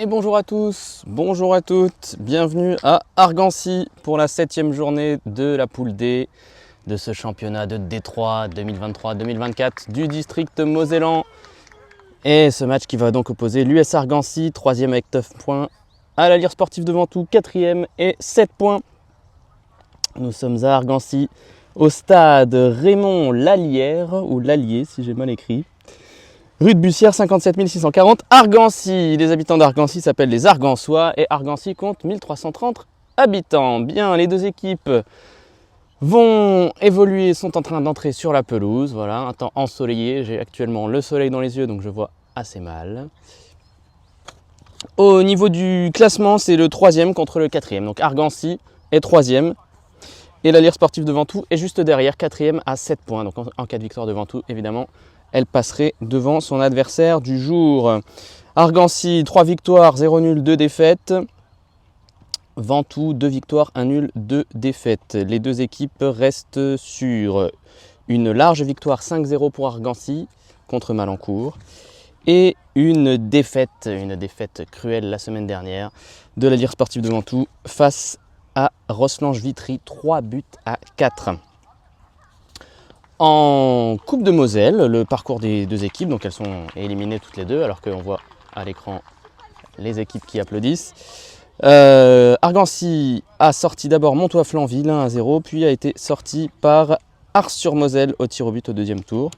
Et bonjour à tous, bonjour à toutes, bienvenue à Argancy pour la 7e journée de la poule D de ce championnat de Détroit 2023-2024 du district Mosellan. Et ce match qui va donc opposer l'US Argancy, 3e avec 9 points, à l'Allier Sportif de Ventoux, 4e et 7 points. Nous sommes à Argancy, au stade Raymond Lallière, ou Lallier si j'ai mal écrit. Rue de Bussière, 57 640, Argancy. Les habitants d'Argancy s'appellent les Argançois et Argancy compte 1330 habitants. Bien, les deux équipes vont évoluer, sont en train d'entrer sur la pelouse. Voilà, un temps ensoleillé. J'ai actuellement le soleil dans les yeux, donc je vois assez mal. Au niveau du classement, c'est le 3e contre le 4e. Donc Argancy est 3e. Et l'Allier Sportif de Ventoux est juste derrière, 4e à 7 points. Donc en cas de victoire de Ventoux, évidemment, elle passerait devant son adversaire du jour. Argancy, 3 victoires, 0 nul, 2 défaites. Ventoux, 2 victoires, 1 nul, 2 défaites. Les deux équipes restent sur une large victoire 5-0 pour Argancy contre Malancourt. Et une défaite cruelle la semaine dernière de l'Allier Sportif de Ventoux face à Rosselange-Vitry, 3-4. En Coupe de Moselle, le parcours des deux équipes, donc elles sont éliminées toutes les deux, alors qu'on voit à l'écran les équipes qui applaudissent. Argancy a sorti d'abord Montois-Flanville 1-0, puis a été sorti par Ars-sur-Moselle au tir au but au deuxième tour.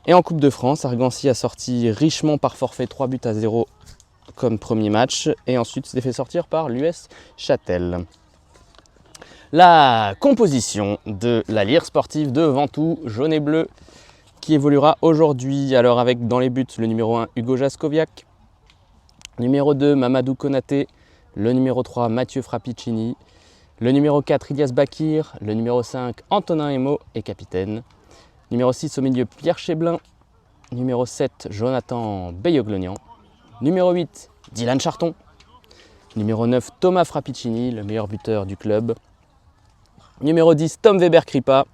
Et en Coupe de France, Argancy a sorti Richemont par forfait 3-0 comme premier match, et ensuite s'est fait sortir par l'US Châtel. La composition de l'Allier Sportif de Ventoux, jaune et bleu, qui évoluera aujourd'hui. Alors avec dans les buts le numéro 1 Hugo Jaskoviak, numéro 2 Mamadou Konaté, le numéro 3 Mathieu Frappicini, le numéro 4 Ilyas Bakir, le numéro 5 Antonin Emo est capitaine, numéro 6 au milieu Pierre Cheblin, numéro 7 Jonathan Beyoglonian, numéro 8 Dylan Charton, numéro 9 Thomas Frappicini, le meilleur buteur du club, numéro 10, Tom Weber-Kripa.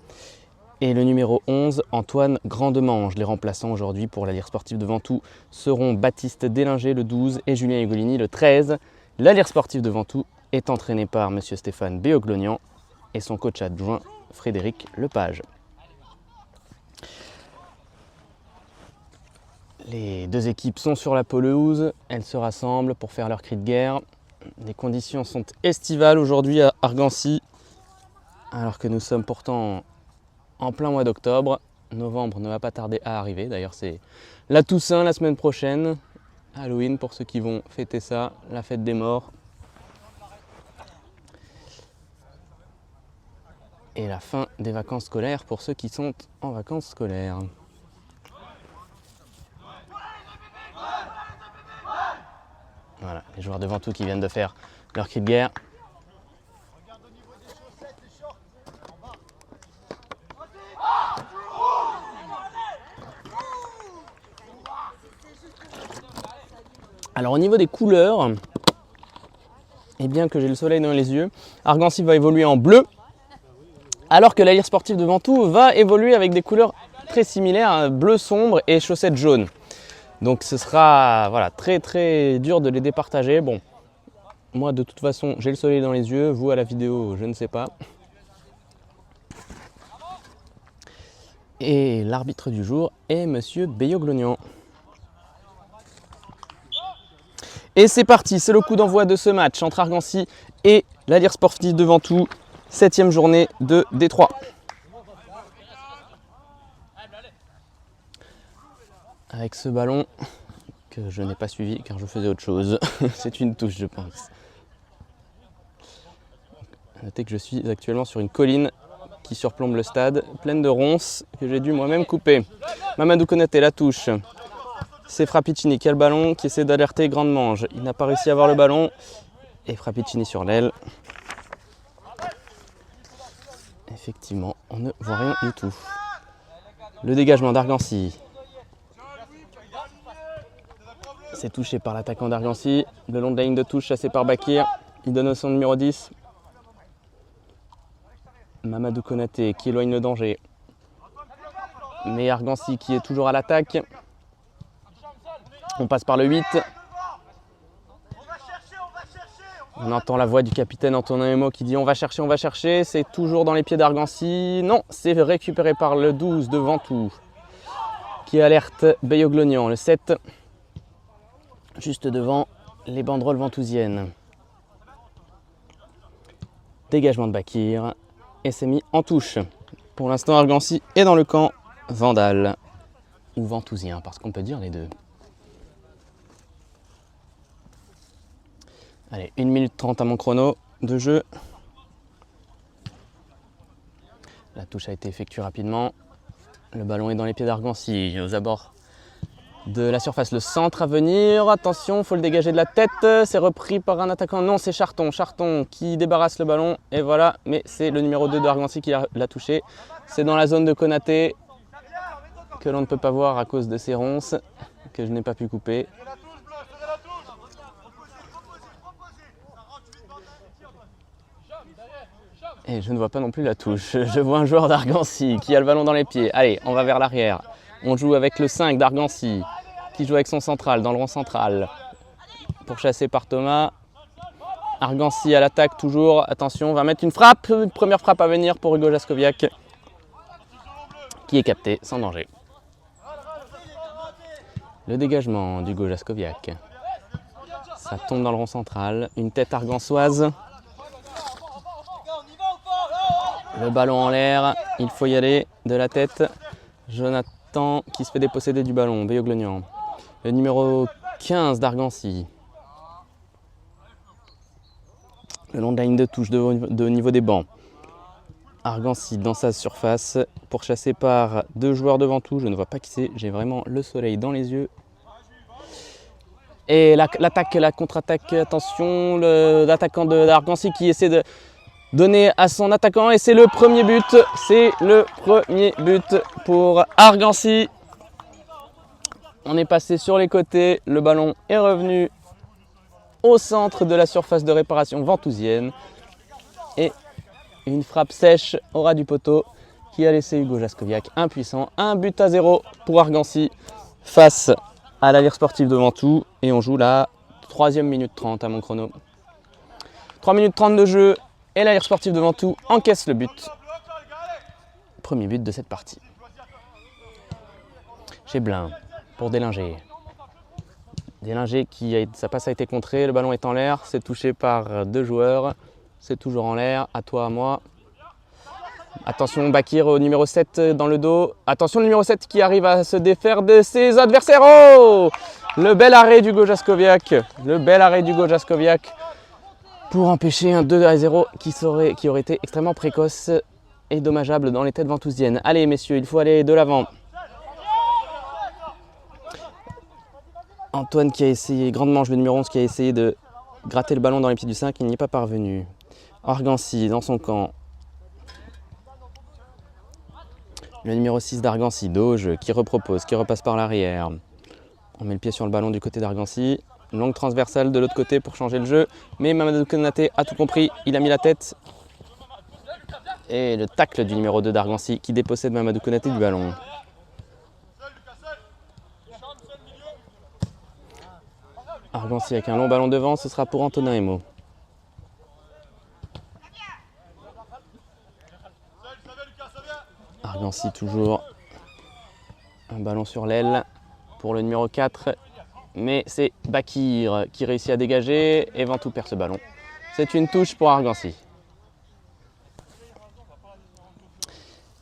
Et le numéro 11, Antoine Grandemange. Les remplaçants aujourd'hui pour l'Allier Sportif de Ventoux seront Baptiste Délinger, le 12, et Julien Hugolini, le 13. L'Allier Sportif de Ventoux est entraîné par M. Stéphane Beyoglonian et son coach adjoint Frédéric Lepage. Les deux équipes sont sur la pelouse, elles se rassemblent pour faire leur cri de guerre. Les conditions sont estivales aujourd'hui à Argancy, alors que nous sommes pourtant en plein mois d'octobre. Novembre ne va pas tarder à arriver. D'ailleurs, c'est la Toussaint la semaine prochaine. Halloween pour ceux qui vont fêter ça, la fête des morts. Et la fin des vacances scolaires pour ceux qui sont en vacances scolaires. Voilà, les joueurs de Ventoux qui viennent de faire leur cri de guerre. Alors au niveau des couleurs, et bien que j'ai le soleil dans les yeux, Argancy va évoluer en bleu, alors que l'Allier Sportif de Ventoux va évoluer avec des couleurs très similaires, bleu sombre et chaussettes jaunes. Donc ce sera voilà, très très dur de les départager. Bon, moi de toute façon j'ai le soleil dans les yeux, vous à la vidéo je ne sais pas. Et l'arbitre du jour est Monsieur Beyoglonian. Et c'est parti, c'est le coup d'envoi de ce match entre Argancy et l'Allier Sportif de Ventoux, 7e journée de Détroit. Avec ce ballon que je n'ai pas suivi car je faisais autre chose. C'est une touche, je pense. Notez que je suis actuellement sur une colline qui surplombe le stade, pleine de ronces que j'ai dû moi-même couper. Mamadou Konaté, la touche. C'est Frappicini qui a le ballon, qui essaie d'alerter Grandemange. Il n'a pas réussi à avoir le ballon. Et Frappicini sur l'aile. Effectivement, on ne voit rien du tout. Le dégagement d'Argancy. C'est touché par l'attaquant d'Argancy. Le long de la ligne de touche, chassé par Bakir. Il donne au son numéro 10. Mamadou Konaté qui éloigne le danger. Mais Argancy qui est toujours à l'attaque. On passe par le 8. On entend la voix du capitaine Antonin Emo qui dit on va chercher, c'est toujours dans les pieds d'Argancy. Non, c'est récupéré par le 12 de Ventoux qui alerte Beyoglonian, le 7, juste devant les banderoles ventousiennes. Dégagement de Bakir et c'est mis en touche. Pour l'instant, Argancy est dans le camp Vandal ou Ventousien, parce qu'on peut dire les deux. Allez, 1 minute 30 à mon chrono de jeu. La touche a été effectuée rapidement. Le ballon est dans les pieds d'Argancy, aux abords de la surface. Le centre à venir, attention, il faut le dégager de la tête. C'est repris par un attaquant. Non, c'est Charton qui débarrasse le ballon. Et voilà, mais c'est le numéro 2 d'Argancy qui l'a touché. C'est dans la zone de Konaté, que l'on ne peut pas voir à cause de ses ronces, que je n'ai pas pu couper. Et je ne vois pas non plus la touche. Je vois un joueur d'Argancy qui a le ballon dans les pieds. Allez, on va vers l'arrière. On joue avec le 5 d'Argancy qui joue avec son central dans le rond central. Pourchassé par Thomas. Argancy à l'attaque toujours. Attention, on va mettre une frappe. Une première frappe à venir pour Hugo Jaskowiak qui est capté sans danger. Le dégagement d'Hugo Jaskowiak. Ça tombe dans le rond central. Une tête argançoise. Le ballon en l'air, il faut y aller de la tête. Jonathan qui se fait déposséder du ballon, Beyoglonian. Le numéro 15 d'Argancy. Le long de la ligne de touche de niveau des bancs. Argancy dans sa surface, pourchassé par deux joueurs devant tout. Je ne vois pas qui c'est, j'ai vraiment le soleil dans les yeux. Et l'attaque, la contre-attaque, attention, l'attaquant d'Argancy qui essaie de donner à son attaquant et c'est le premier but. C'est le premier but pour Argancy. On est passé sur les côtés, le ballon est revenu au centre de la surface de réparation ventousienne. Et une frappe sèche au ras du poteau qui a laissé Hugo Jaskowiak impuissant. 1-0 pour Argancy face à la Lire Sportive de Ventoux. Et on joue la 3e minute 30 à mon chrono. 3 minutes 30 de jeu. Et la Lire Sportive de Ventoux encaisse le but. Premier but de cette partie. Cheblin pour Délinger. Délinger sa passe a été contrée, le ballon est en l'air, c'est touché par deux joueurs. C'est toujours en l'air, à toi, à moi. Attention, Bakir au numéro 7 dans le dos. Attention, le numéro 7 qui arrive à se défaire de ses adversaires. Oh, le bel arrêt d'Hugo Jaskowiak. Le bel arrêt d'Hugo Jaskowiak. Pour empêcher un 2-0 qui aurait été extrêmement précoce et dommageable dans les têtes ventousiennes. Allez messieurs, il faut aller de l'avant. Antoine qui a essayé, grandement le numéro 11 qui a essayé de gratter le ballon dans les pieds du 5, il n'y est pas parvenu. Argancy dans son camp. Le numéro 6 d'Argancy, Doge, qui repropose, qui repasse par l'arrière. On met le pied sur le ballon du côté d'Argancy. Longue transversale de l'autre côté pour changer le jeu. Mais Mamadou Konaté a tout compris, il a mis la tête. Et le tacle du numéro 2 d'Argancy qui dépossède Mamadou Konaté du ballon. Argancy avec un long ballon devant, ce sera pour Antonin Emo. Argancy toujours. Un ballon sur l'aile pour le numéro 4. Mais c'est Bakir qui réussit à dégager et Ventoux perd ce ballon. C'est une touche pour Argancy.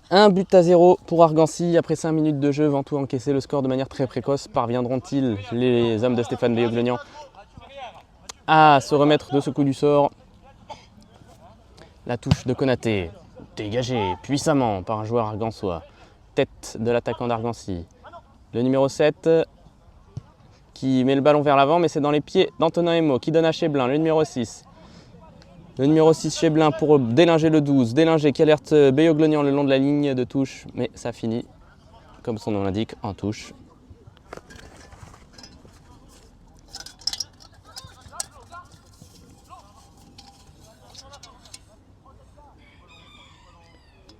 1-0 pour Argancy. Après 5 minutes de jeu, Ventoux a encaissé le score de manière très précoce. Parviendront-ils, les hommes de Stéphane Beyoglonian, à se remettre de ce coup du sort? La touche de Konaté, dégagée puissamment par un joueur argançois. Tête de l'attaquant d'Argancy. Le numéro 7 qui met le ballon vers l'avant, mais c'est dans les pieds d'Antonin Emo qui donne à Cheblin, le numéro 6. Le numéro 6 Cheblin pour Délinger le 12. Délinger qui alerte Beyoglonian le long de la ligne de touche, mais ça finit, comme son nom l'indique, en touche.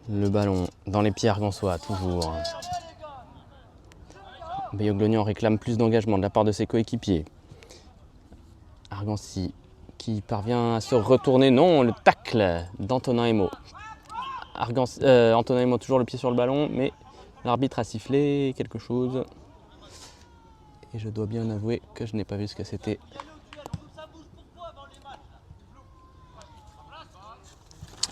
Le ballon dans les pieds argançois, toujours. Beyoglonian réclame plus d'engagement de la part de ses coéquipiers. Argancy qui parvient à se retourner. Non, le tacle d'Antonin Emo. Antonin Emo toujours le pied sur le ballon, mais l'arbitre a sifflé quelque chose. Et je dois bien avouer que je n'ai pas vu ce que c'était.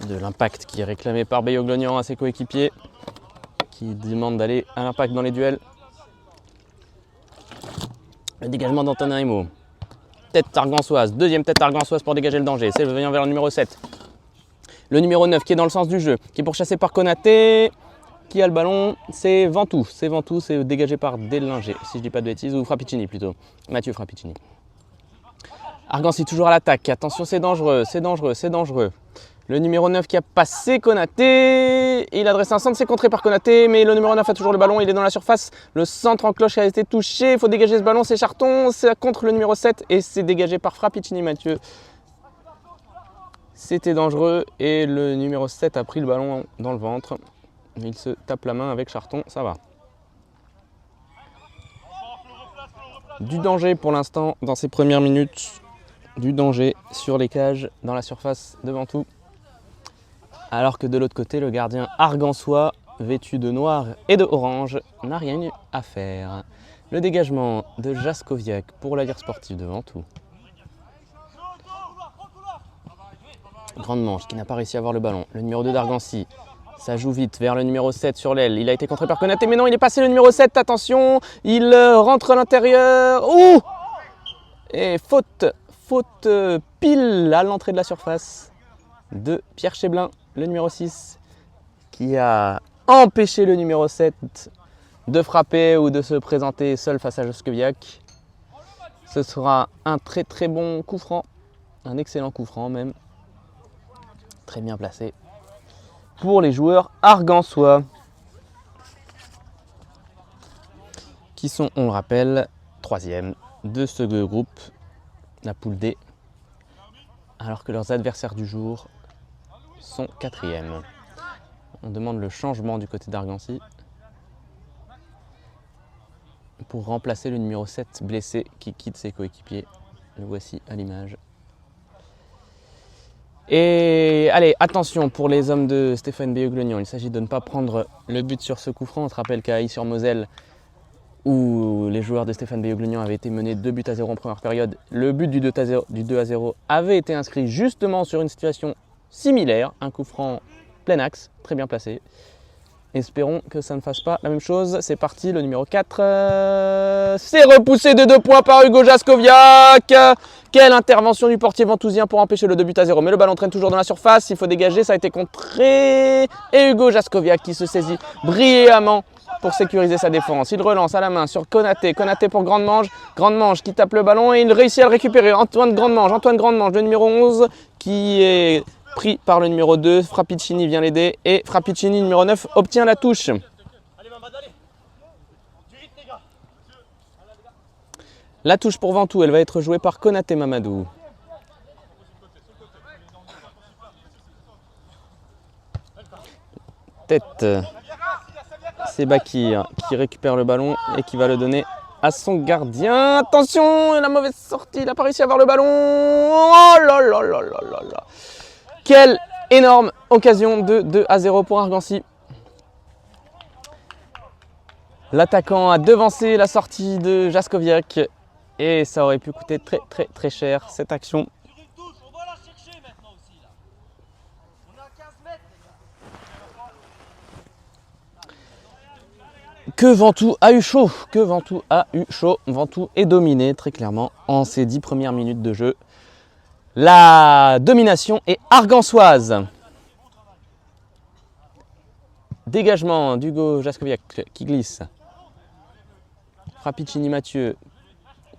De l'impact qui est réclamé par Beyoglognan à ses coéquipiers, qui demande d'aller à l'impact dans les duels. Le dégagement d'Antonin Emo. Tête argançoise, deuxième tête argançoise pour dégager le danger. C'est venant vers le numéro 7. Le numéro 9 qui est dans le sens du jeu, qui est pourchassé par Konaté. Qui a le ballon? C'est Ventoux. C'est Ventoux, c'est dégagé par Delinger, si je dis pas de bêtises, ou Frappicini plutôt. Mathieu Frappicini. Argancy toujours à l'attaque. Attention, c'est dangereux, c'est dangereux, c'est dangereux. Le numéro 9 qui a passé Konaté. Il adresse un centre, c'est contré par Konaté, mais le numéro 9 a toujours le ballon, il est dans la surface. Le centre en cloche a été touché, il faut dégager ce ballon, c'est Charton, c'est contre le numéro 7 et c'est dégagé par Frappicini Mathieu. C'était dangereux et le numéro 7 a pris le ballon dans le ventre. Il se tape la main avec Charton, ça va. Du danger pour l'instant dans ces premières minutes. Du danger sur les cages, dans la surface devant tout. Alors que de l'autre côté, le gardien argançois, vêtu de noir et de orange, n'a rien eu à faire. Le dégagement de Jaskowiak pour la Lierre sportive devant tout. Grande manche qui n'a pas réussi à avoir le ballon. Le numéro 2 d'Argancy. Ça joue vite vers le numéro 7 sur l'aile. Il a été contré par Konaté, mais non, il est passé le numéro 7. Attention, il rentre à l'intérieur. Ouh! Et faute pile à l'entrée de la surface de Pierre Cheblin, le numéro 6, qui a empêché le numéro 7 de frapper ou de se présenter seul face à Jaskowiak. Ce sera un très très bon coup franc, un excellent coup franc même, très bien placé pour les joueurs argançois, qui sont, on le rappelle, 3e de ce groupe, la poule D, alors que leurs adversaires du jour sont 4e. On demande le changement du côté d'Argancy pour remplacer le numéro 7 blessé qui quitte ses coéquipiers. Le voici à l'image. Et allez, attention pour les hommes de Stéphane Beyoglognan. Il s'agit de ne pas prendre le but sur ce coup franc. On se rappelle qu'à Ailly-sur-Moselle, où les joueurs de Stéphane Beyoglognan avaient été menés 2-0 en première période, le but du 2-0 avait été inscrit justement sur une situation similaire, un coup franc plein axe, très bien placé. Espérons que ça ne fasse pas la même chose. C'est parti, le numéro 4. C'est repoussé de 2 points par Hugo Jaskowiak. Quelle intervention du portier ventousien pour empêcher le 2-0. Mais le ballon traîne toujours dans la surface. Il faut dégager, ça a été contré. Et Hugo Jaskowiak qui se saisit brillamment pour sécuriser sa défense. Il relance à la main sur Konaté. Konaté pour Grande-Mange. Grande-Mange qui tape le ballon et il réussit à le récupérer. Antoine Grande-Mange, le numéro 11 qui est pris par le numéro 2, Frappicini vient l'aider et Frappicini, numéro 9, obtient la touche. La touche pour Ventoux, elle va être jouée par Konaté Mamadou. Tête, c'est Bakir qui récupère le ballon et qui va le donner à son gardien. Attention, la mauvaise sortie, il n'a pas réussi à avoir le ballon. Oh là là là là là là. Quelle énorme occasion de 2-0 pour Argancy. L'attaquant a devancé la sortie de Jaskowiak et ça aurait pu coûter très très très cher cette action. Que Ventoux a eu chaud, Ventoux est dominé très clairement en ces 10 premières minutes de jeu. La domination est argançoise. Dégagement d'Hugo Jaskowiak qui glisse. Frappicini Mathieu.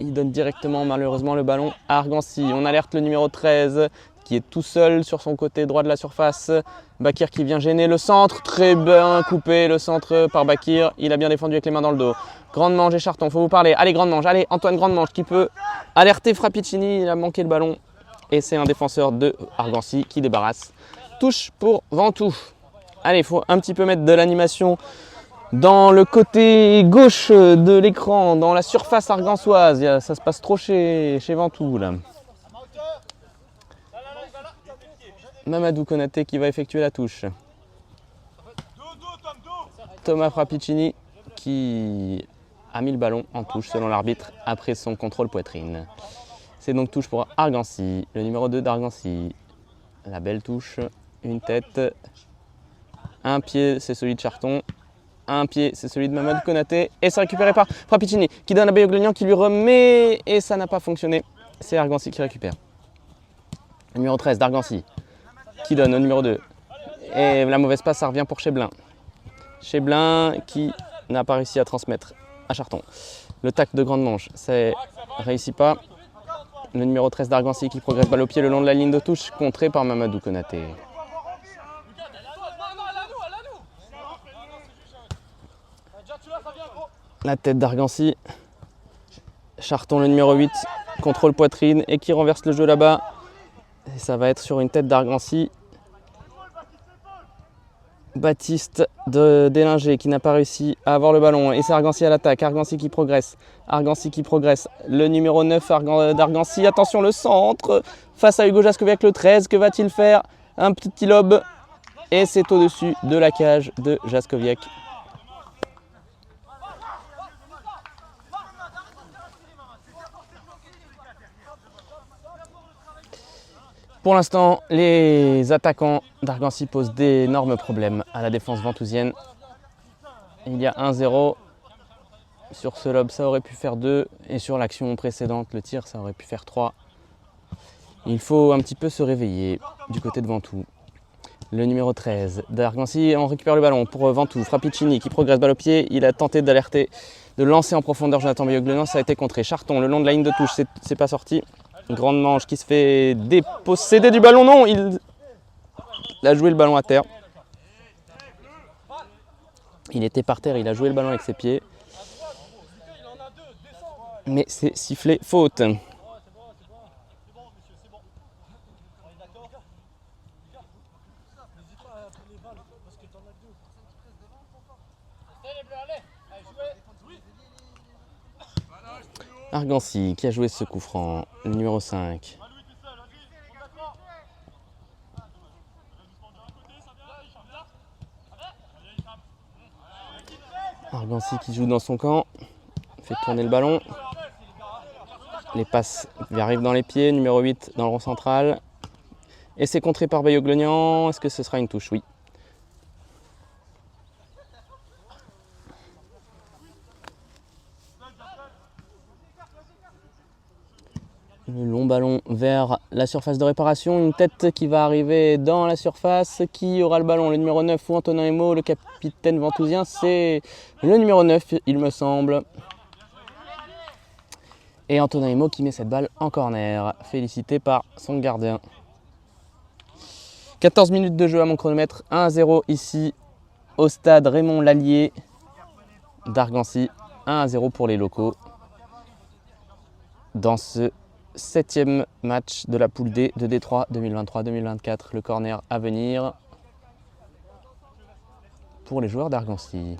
Il donne directement malheureusement le ballon à Argancy. On alerte le numéro 13 qui est tout seul sur son côté droit de la surface. Bakir qui vient gêner le centre. Très bien coupé le centre par Bakir. Il a bien défendu avec les mains dans le dos. Grande-Mange et Charton, faut vous parler. Allez Grande-Mange, allez Antoine Grande-Mange qui peut alerter Frappicini. Il a manqué le ballon. Et c'est un défenseur de Argancy qui débarrasse. Touche pour Ventoux. Allez, il faut un petit peu mettre de l'animation dans le côté gauche de l'écran, dans la surface argançoise. Ça se passe trop chez Ventoux là. Mamadou Konaté qui va effectuer la touche. Thomas Frappicini qui a mis le ballon en touche selon l'arbitre après son contrôle poitrine. C'est donc touche pour Argancy, le numéro 2 d'Argancy. La belle touche, une tête, un pied, c'est celui de Charton. Un pied, c'est celui de Mamadou Konaté. Et c'est récupéré par Frappicini qui donne à Beyoglenian qui lui remet. Et ça n'a pas fonctionné. C'est Argancy qui récupère. Le numéro 13 d'Argancy qui donne au numéro 2. Et la mauvaise passe, ça revient pour Cheblin. Cheblin qui n'a pas réussi à transmettre à Charton. Le tac de grande manche, ça ne réussit pas. Le numéro 13 d'Argancy qui progresse balle au pied le long de la ligne de touche, contré par Mamadou Konaté. La tête d'Argancy. Charton, le numéro 8, contrôle poitrine et qui renverse le jeu là-bas. Et ça va être sur une tête d'Argancy. Baptiste d'Élinger qui n'a pas réussi à avoir le ballon. Et c'est Argancy à l'attaque. Argancy qui progresse. Argancy qui progresse. Le numéro 9 d'Argancy. Attention, le centre face à Hugo Jaskoviak, le 13. Que va-t-il faire? Un petit lob. Et c'est au-dessus de la cage de Jaskoviak. Pour l'instant, les attaquants d'Argancy posent d'énormes problèmes à la défense ventousienne. Il y a 1-0. Sur ce lob, ça aurait pu faire 2. Et sur l'action précédente, le tir, ça aurait pu faire 3. Il faut un petit peu se réveiller du côté de Ventoux. Le numéro 13 d'Argancy, on récupère le ballon pour Ventoux. Frappicini qui progresse balle au pied. Il a tenté d'alerter, de lancer en profondeur Jonathan Beyoglenian. Ça a été contré. Charton, le long de la ligne de touche, c'est pas sorti. Grande manche qui se fait déposséder du ballon. Non, il a joué le ballon à terre. Il était par terre, il a joué le ballon avec ses pieds. Mais c'est sifflé faute. Argancy qui a joué ce coup franc, le numéro 5. Argancy qui joue dans son camp, fait tourner le ballon. Les passes lui arrivent dans les pieds, numéro 8 dans le rond central. Et c'est contré par Beyoglenian. Est-ce que ce sera une touche? Oui. Le long ballon vers la surface de réparation. Une tête qui va arriver dans la surface. Qui aura le ballon? Le numéro 9 ou Antonin Emo, le capitaine ventousien? C'est le numéro 9, il me semble. Et Antonin Emo qui met cette balle en corner. Félicité par son gardien. 14 minutes de jeu à mon chronomètre. 1-0 ici au stade Raymond Lallier d'Argancy. 1-0 pour les locaux. Dans ce 7e match de la poule D de Détroit 2023-2024. Le corner à venir pour les joueurs d'Argancy.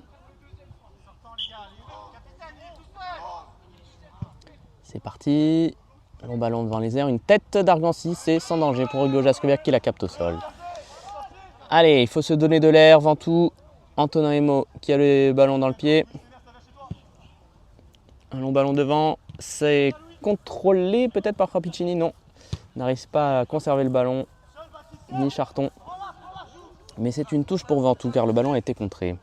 C'est parti. Long ballon devant les airs. Une tête d'Argancy. C'est sans danger pour Hugo Jaskoviak qui la capte au sol. Allez, il faut se donner de l'air. Ventoux. Antonin Emo qui a le ballon dans le pied. Un long ballon devant. C'est contrôlé peut-être par Frappicini. Non, n'arrive pas à conserver le ballon. Ni Charton. Mais c'est une touche pour Ventoux car le ballon a été contré.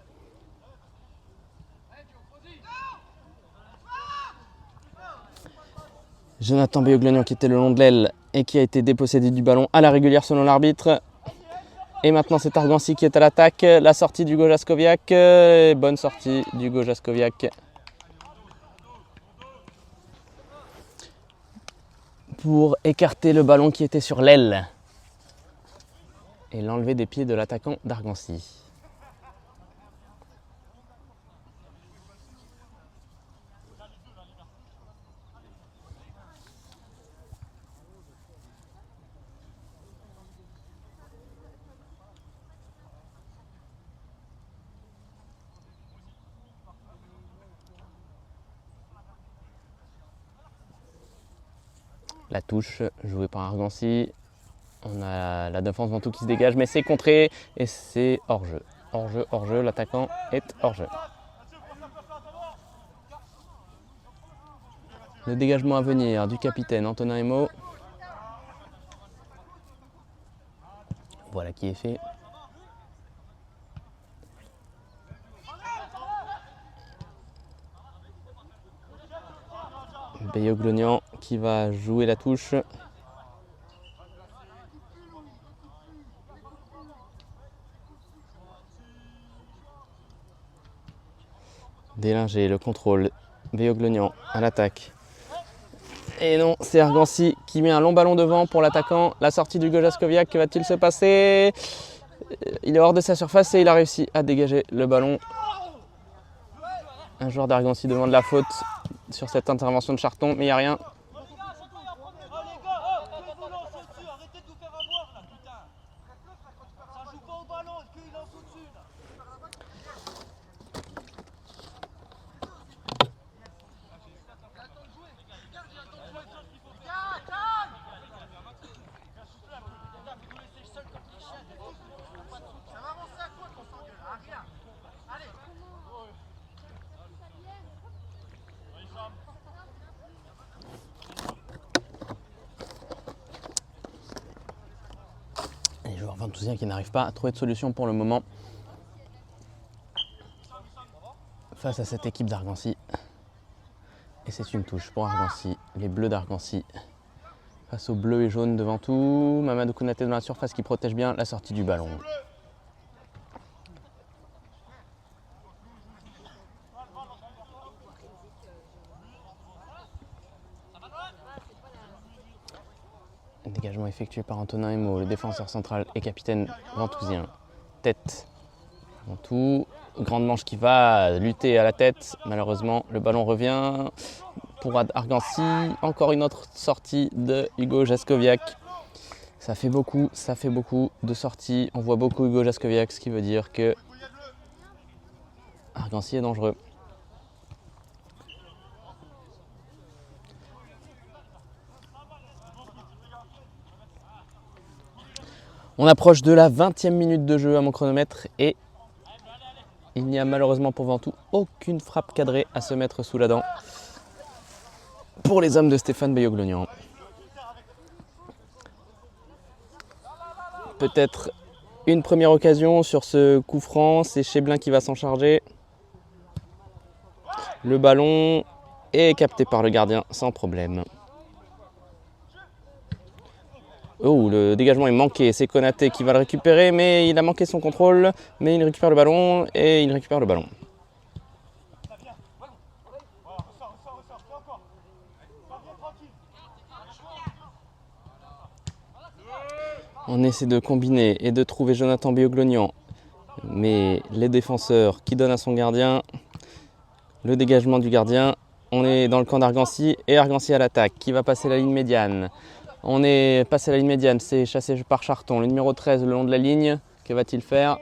Jonathan Beyoglenian qui était le long de l'aile et qui a été dépossédé du ballon à la régulière selon l'arbitre. Et maintenant c'est Argancy qui est à l'attaque. La sortie d'Hugo Jaskoviak. Bonne sortie d'Hugo Jaskoviak. Pour écarter le ballon qui était sur l'aile. Et l'enlever des pieds de l'attaquant d'Argancy. La touche jouée par Argancy. On a la défense Ventoux qui se dégage, mais c'est contré et c'est hors-jeu. Hors-jeu, hors-jeu, l'attaquant est hors-jeu. Le dégagement à venir du capitaine Antonin Emo. Voilà qui est fait. Beyoglonian qui va jouer la touche. Délinger, le contrôle. Beyoglonian à l'attaque. Et non, c'est Argancy qui met un long ballon devant pour l'attaquant. La sortie d'Hugo Jaskowiak, que va-t-il se passer? Il est hors de sa surface et il a réussi à dégager le ballon. Un joueur d'Argancy demande la faute sur cette intervention de Charton, mais il n'y a rien. Les joueurs ventousiens qui n'arrivent pas à trouver de solution pour le moment face à cette équipe d'Argancy. Et c'est une touche pour Argancy, les bleus d'Argancy face aux bleus et jaunes de Ventoux. Mamadou Konaté dans la surface qui protège bien la sortie du ballon. Dégagement effectué par Antonin Emo, le défenseur central et capitaine ventousien. Tête, Ventoux, grande manche qui va lutter à la tête. Malheureusement, le ballon revient pour Argancy. Encore une autre sortie de Hugo Jaskowiak. Ça fait beaucoup de sorties. On voit beaucoup Hugo Jaskowiak, ce qui veut dire que Argancy est dangereux. On approche de la 20e minute de jeu à mon chronomètre et il n'y a malheureusement pour Ventoux aucune frappe cadrée à se mettre sous la dent pour les hommes de Stéphane Beyoglonian. Peut-être une première occasion sur ce coup franc, c'est Cheblin qui va s'en charger. Le ballon est capté par le gardien sans problème. Oh, le dégagement est manqué, c'est Konaté qui va le récupérer, mais il a manqué son contrôle, mais il récupère le ballon et il récupère le ballon. On essaie de combiner et de trouver Jonathan Beyoglonian, mais les défenseurs qui donnent à son gardien, le dégagement du gardien, on est dans le camp d'Argancy et Argancy à l'attaque qui va passer la ligne médiane. On est passé à la ligne médiane, c'est chassé par Charton, le numéro 13 le long de la ligne. Que va-t-il faire?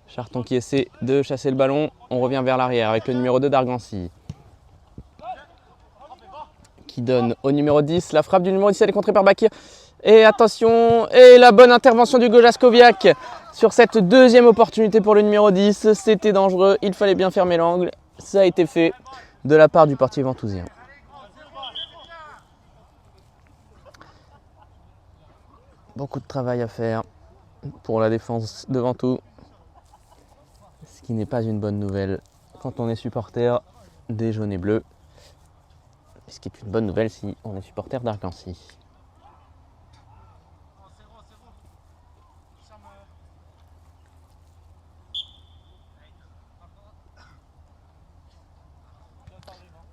Charton qui essaie de chasser le ballon. On revient vers l'arrière avec le numéro 2 d'Argancy. Qui donne au numéro 10. La frappe du numéro 10, elle est contrée par Bakir. Et attention, et la bonne intervention d'Hugo Jaskowiak sur cette deuxième opportunité pour le numéro 10. C'était dangereux, il fallait bien fermer l'angle. Ça a été fait de la part du portier ventousien. Beaucoup de travail à faire pour la défense de Ventoux, ce qui n'est pas une bonne nouvelle quand on est supporter des jaunes et bleus, ce qui est une bonne nouvelle si on est supporter d'Argancy.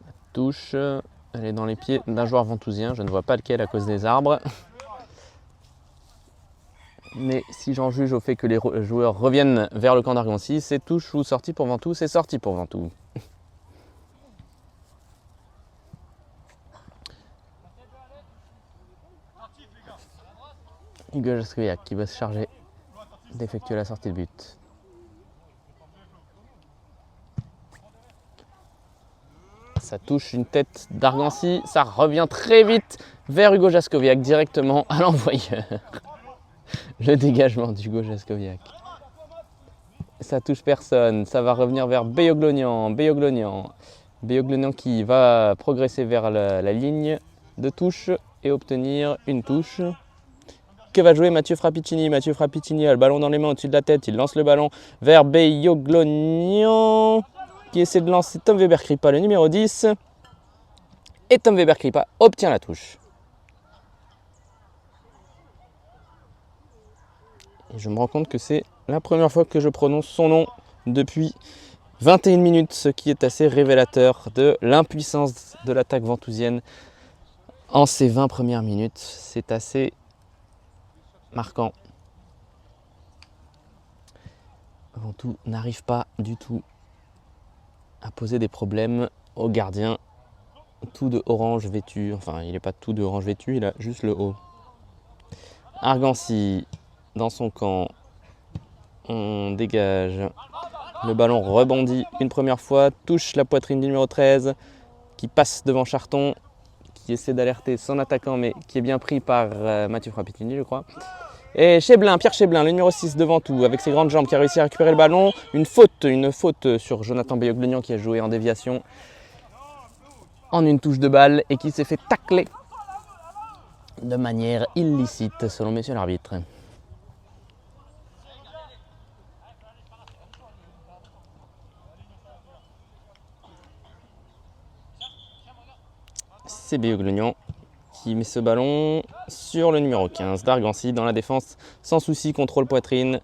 La touche, elle est dans les pieds d'un joueur ventousien, je ne vois pas lequel à cause des arbres. Mais si j'en juge au fait que les joueurs reviennent vers le camp d'Argancy, c'est touche ou sortie pour Ventoux, c'est sortie pour Ventoux. Hugo Jaskowiak qui va se charger d'effectuer la sortie de but. Ça touche une tête d'Argancy. Ça revient très vite vers Hugo Jaskowiak, directement à l'envoyeur. Le dégagement d'Hugo Jaskowiak. Ça touche personne. Ça va revenir vers Beyoglonian. Beyoglonian qui va progresser vers la ligne de touche et obtenir une touche. Que va jouer Mathieu Frappicini? Mathieu Frappicini a le ballon dans les mains au-dessus de la tête. Il lance le ballon vers Beyoglonian qui essaie de lancer Tom Weber-Kripa, le numéro 10. Et Tom Weber-Kripa obtient la touche. Et je me rends compte que c'est la première fois que je prononce son nom depuis 21 minutes, ce qui est assez révélateur de l'impuissance de l'attaque ventousienne en ces 20 premières minutes. C'est assez marquant. Ventoux n'arrive pas du tout à poser des problèmes au gardien, tout de orange vêtu. Enfin, il n'est pas tout de orange vêtu, il a juste le haut. Argancy dans son camp. On dégage. Le ballon rebondit une première fois, touche la poitrine du numéro 13 qui passe devant Charton, qui essaie d'alerter son attaquant mais qui est bien pris par Mathieu Frappicini, je crois. Et Cheblin, Pierre Cheblin, le numéro 6 devant tout, avec ses grandes jambes, qui a réussi à récupérer le ballon. Une faute sur Jonathan Beyoglonian qui a joué en déviation en une touche de balle et qui s'est fait tacler de manière illicite selon messieurs l'arbitre. C'est Beyoglonian qui met ce ballon sur le numéro 15 d'Argancy dans la défense, sans souci, contrôle poitrine.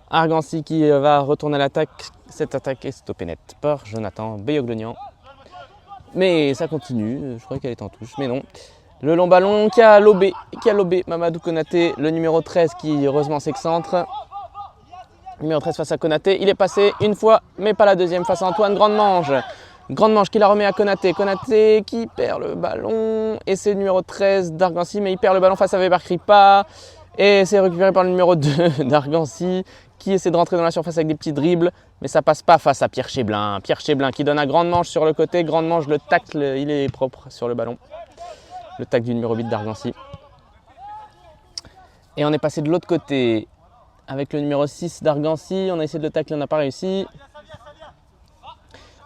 Argancy qui va retourner l'attaque. Cette attaque est stoppée net par Jonathan Beyoglonian. Mais ça continue, je croyais qu'elle était en touche, mais non. Le long ballon qui a lobé Mamadou Konaté, le numéro 13 qui heureusement s'excentre. Numéro 13 face à Konaté, il est passé une fois, mais pas la deuxième face à Antoine Grande-Mange. Grande-Mange qui la remet à Konaté. Konaté qui perd le ballon. Et c'est le numéro 13 d'Argancy, mais il perd le ballon face à Weber-Kripa. Et c'est récupéré par le numéro 2 d'Argancy qui essaie de rentrer dans la surface avec des petits dribbles. Mais ça passe pas face à Pierre Cheblin. Pierre Cheblin qui donne à Grande-Mange sur le côté. Grande-Mange le tacle, il est propre sur le ballon. Le tacle du numéro 8 d'Argancy. Et on est passé de l'autre côté avec le numéro 6 d'Argancy. On a essayé de le tacler, on n'a pas réussi.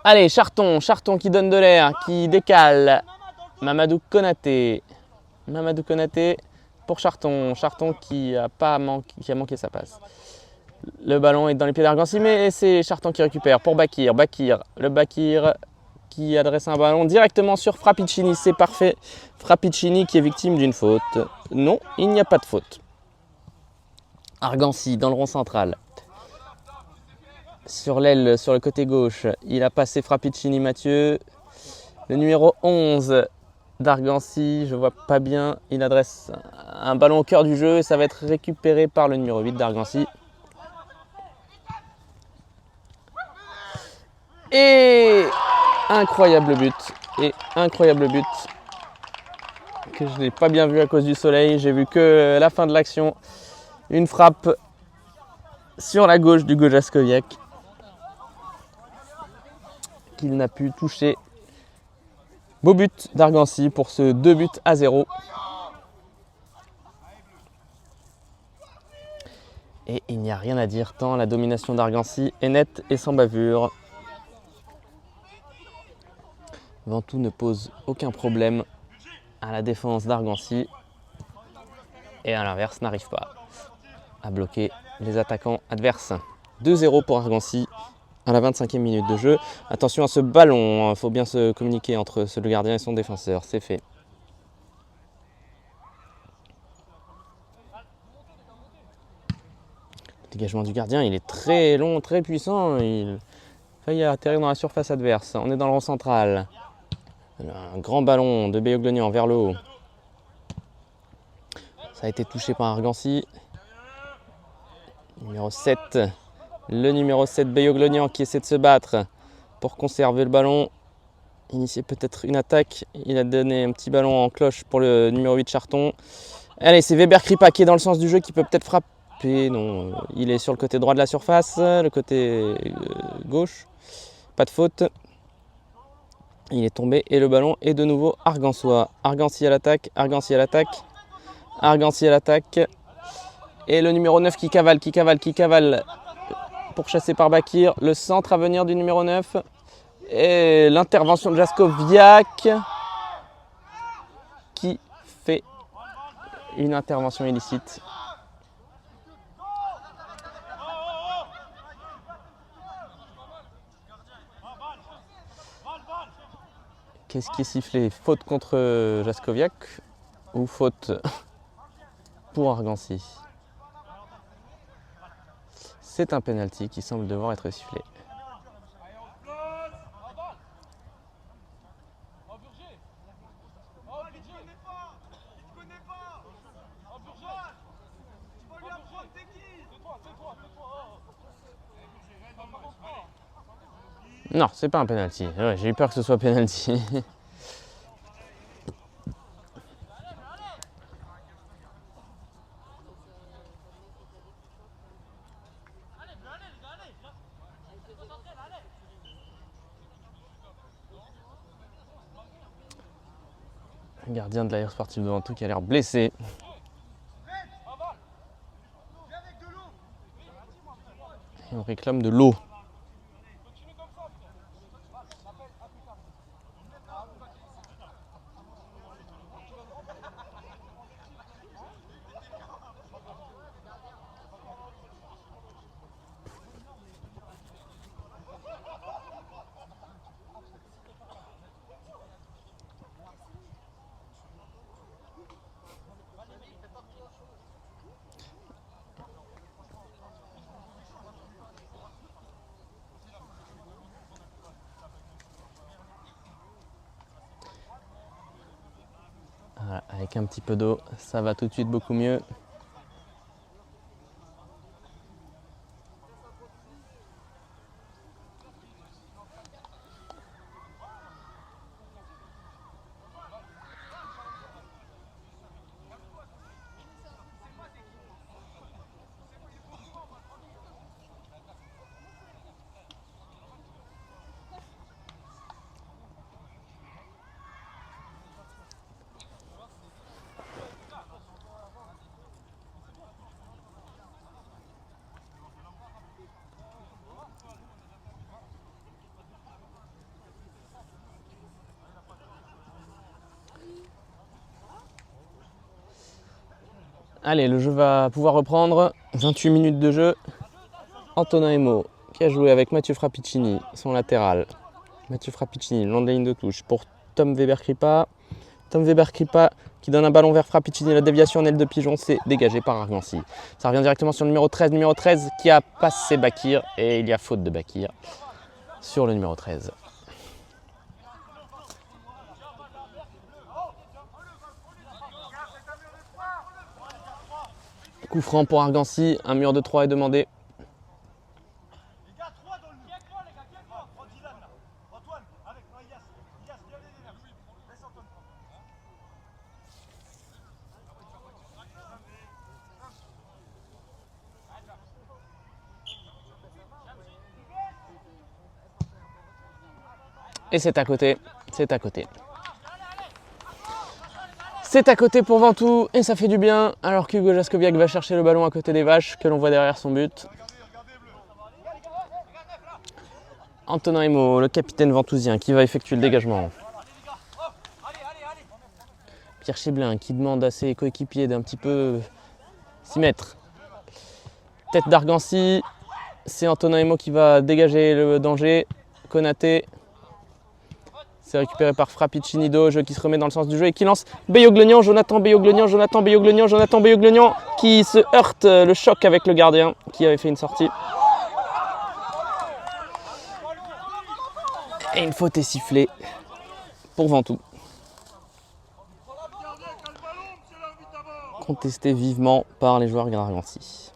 Allez, Charton qui donne de l'air, qui décale. Mamadou Konaté pour Charton. Charton qui a manqué sa passe. Le ballon est dans les pieds d'Argancy, mais c'est Charton qui récupère pour Bakir. Le Bakir qui adresse un ballon directement sur Frappicini. C'est parfait. Frappicini qui est victime d'une faute. Non, il n'y a pas de faute. Argancy dans le rond central. Sur l'aile, sur le côté gauche, il a passé Frappicini Mathieu. Le numéro 11 d'Argancy, je vois pas bien, il adresse un ballon au cœur du jeu et ça va être récupéré par le numéro 8 d'Argancy. Et incroyable but que je n'ai pas bien vu à cause du soleil. J'ai vu que la fin de l'action, une frappe sur la gauche d'Hugo Jaskowiak qu'il n'a pu toucher. Beau but d'Argancy pour ce 2-0. Et il n'y a rien à dire tant la domination d'Argancy est nette et sans bavure. Ventoux ne pose aucun problème à la défense d'Argancy et à l'inverse n'arrive pas à bloquer les attaquants adverses. 2-0 pour Argancy à la 25e minute de jeu. Attention à ce ballon, il faut bien se communiquer entre le gardien et son défenseur, c'est fait. Le dégagement du gardien, il est très long, très puissant, il faillit atterrir dans la surface adverse. On est dans le rond central. Un grand ballon de Beyoglonian vers le haut. Ça a été touché par Argancy. Numéro 7. Le numéro 7 Beyoglonian qui essaie de se battre pour conserver le ballon. Initier peut-être une attaque. Il a donné un petit ballon en cloche pour le numéro 8 Charton. Allez, c'est Weber-Kripa qui est dans le sens du jeu, qui peut peut-être frapper. Non, il est sur le côté droit de la surface, le côté gauche. Pas de faute. Il est tombé et le ballon est de nouveau argançois. Argancy à l'attaque, Argancy à l'attaque, Argancy à l'attaque. Et le numéro 9 qui cavale, pourchassé par Bakir. Le centre à venir du numéro 9. Et l'intervention de Jaskowiak qui fait une intervention illicite. Qu'est-ce qui est sifflé? Faute contre Jaskowiak ou faute pour Argancy? C'est un penalty qui semble devoir être sifflé. Non, c'est pas un penalty. Ouais, j'ai eu peur que ce soit penalty. Gardien de l'air sportif de Ventoux qui a l'air blessé. Et on réclame de l'eau. Voilà, avec un petit peu d'eau, ça va tout de suite beaucoup mieux. Allez, le jeu va pouvoir reprendre. 28 minutes de jeu. Antonin Emo qui a joué avec Mathieu Frappicini, son latéral. Mathieu Frappicini, le long de la ligne de touche pour Tom Weber-Kripa. Tom Weber-Kripa qui donne un ballon vers Frappicini. La déviation en aile de pigeon, c'est dégagé par Argancy. Ça revient directement sur le numéro 13. Numéro 13 qui a passé Bakir. Et il y a faute de Bakir sur le numéro 13. Coup franc pour Argancy, un mur de 3 est demandé. Et c'est à côté, c'est à côté. C'est à côté pour Ventoux et ça fait du bien alors qu'Hugo Jaskowiak va chercher le ballon à côté des vaches que l'on voit derrière son but. Antonin Emo, le capitaine ventousien qui va effectuer le dégagement. Pierre Cheblin qui demande à ses coéquipiers d'un petit peu s'y mettre. Tête d'Argancy, c'est Antonin Emo qui va dégager le danger. Konaté. C'est récupéré par Frappicini jeu qui se remet dans le sens du jeu et qui lance Beyoglonian, Jonathan Beyoglonian qui se heurte le choc avec le gardien qui avait fait une sortie. Et une faute est sifflée pour Ventoux. Contesté vivement par les joueurs d'Argancy.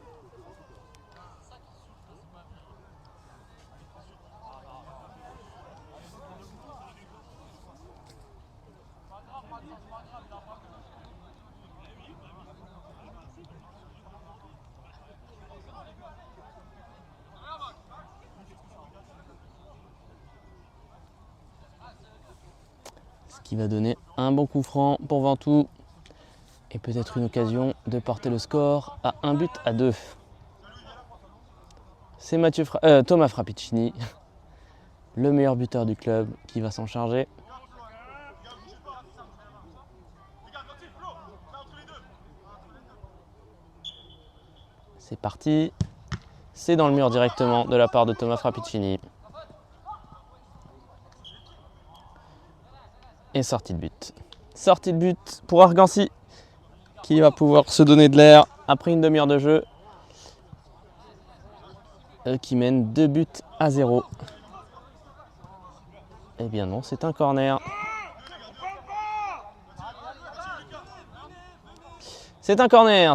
Ce qui va donner un bon coup franc pour Ventoux. Et peut-être une occasion de porter le score à 1-2. C'est Thomas Frappicini, le meilleur buteur du club, qui va s'en charger. C'est parti. C'est dans le mur directement de la part de Thomas Frappicini. Et sortie de but. Sortie de but pour Argancy, qui va pouvoir se donner de l'air après une demi-heure de jeu. Qui mène 2-0. Eh bien non, c'est un corner. C'est un corner.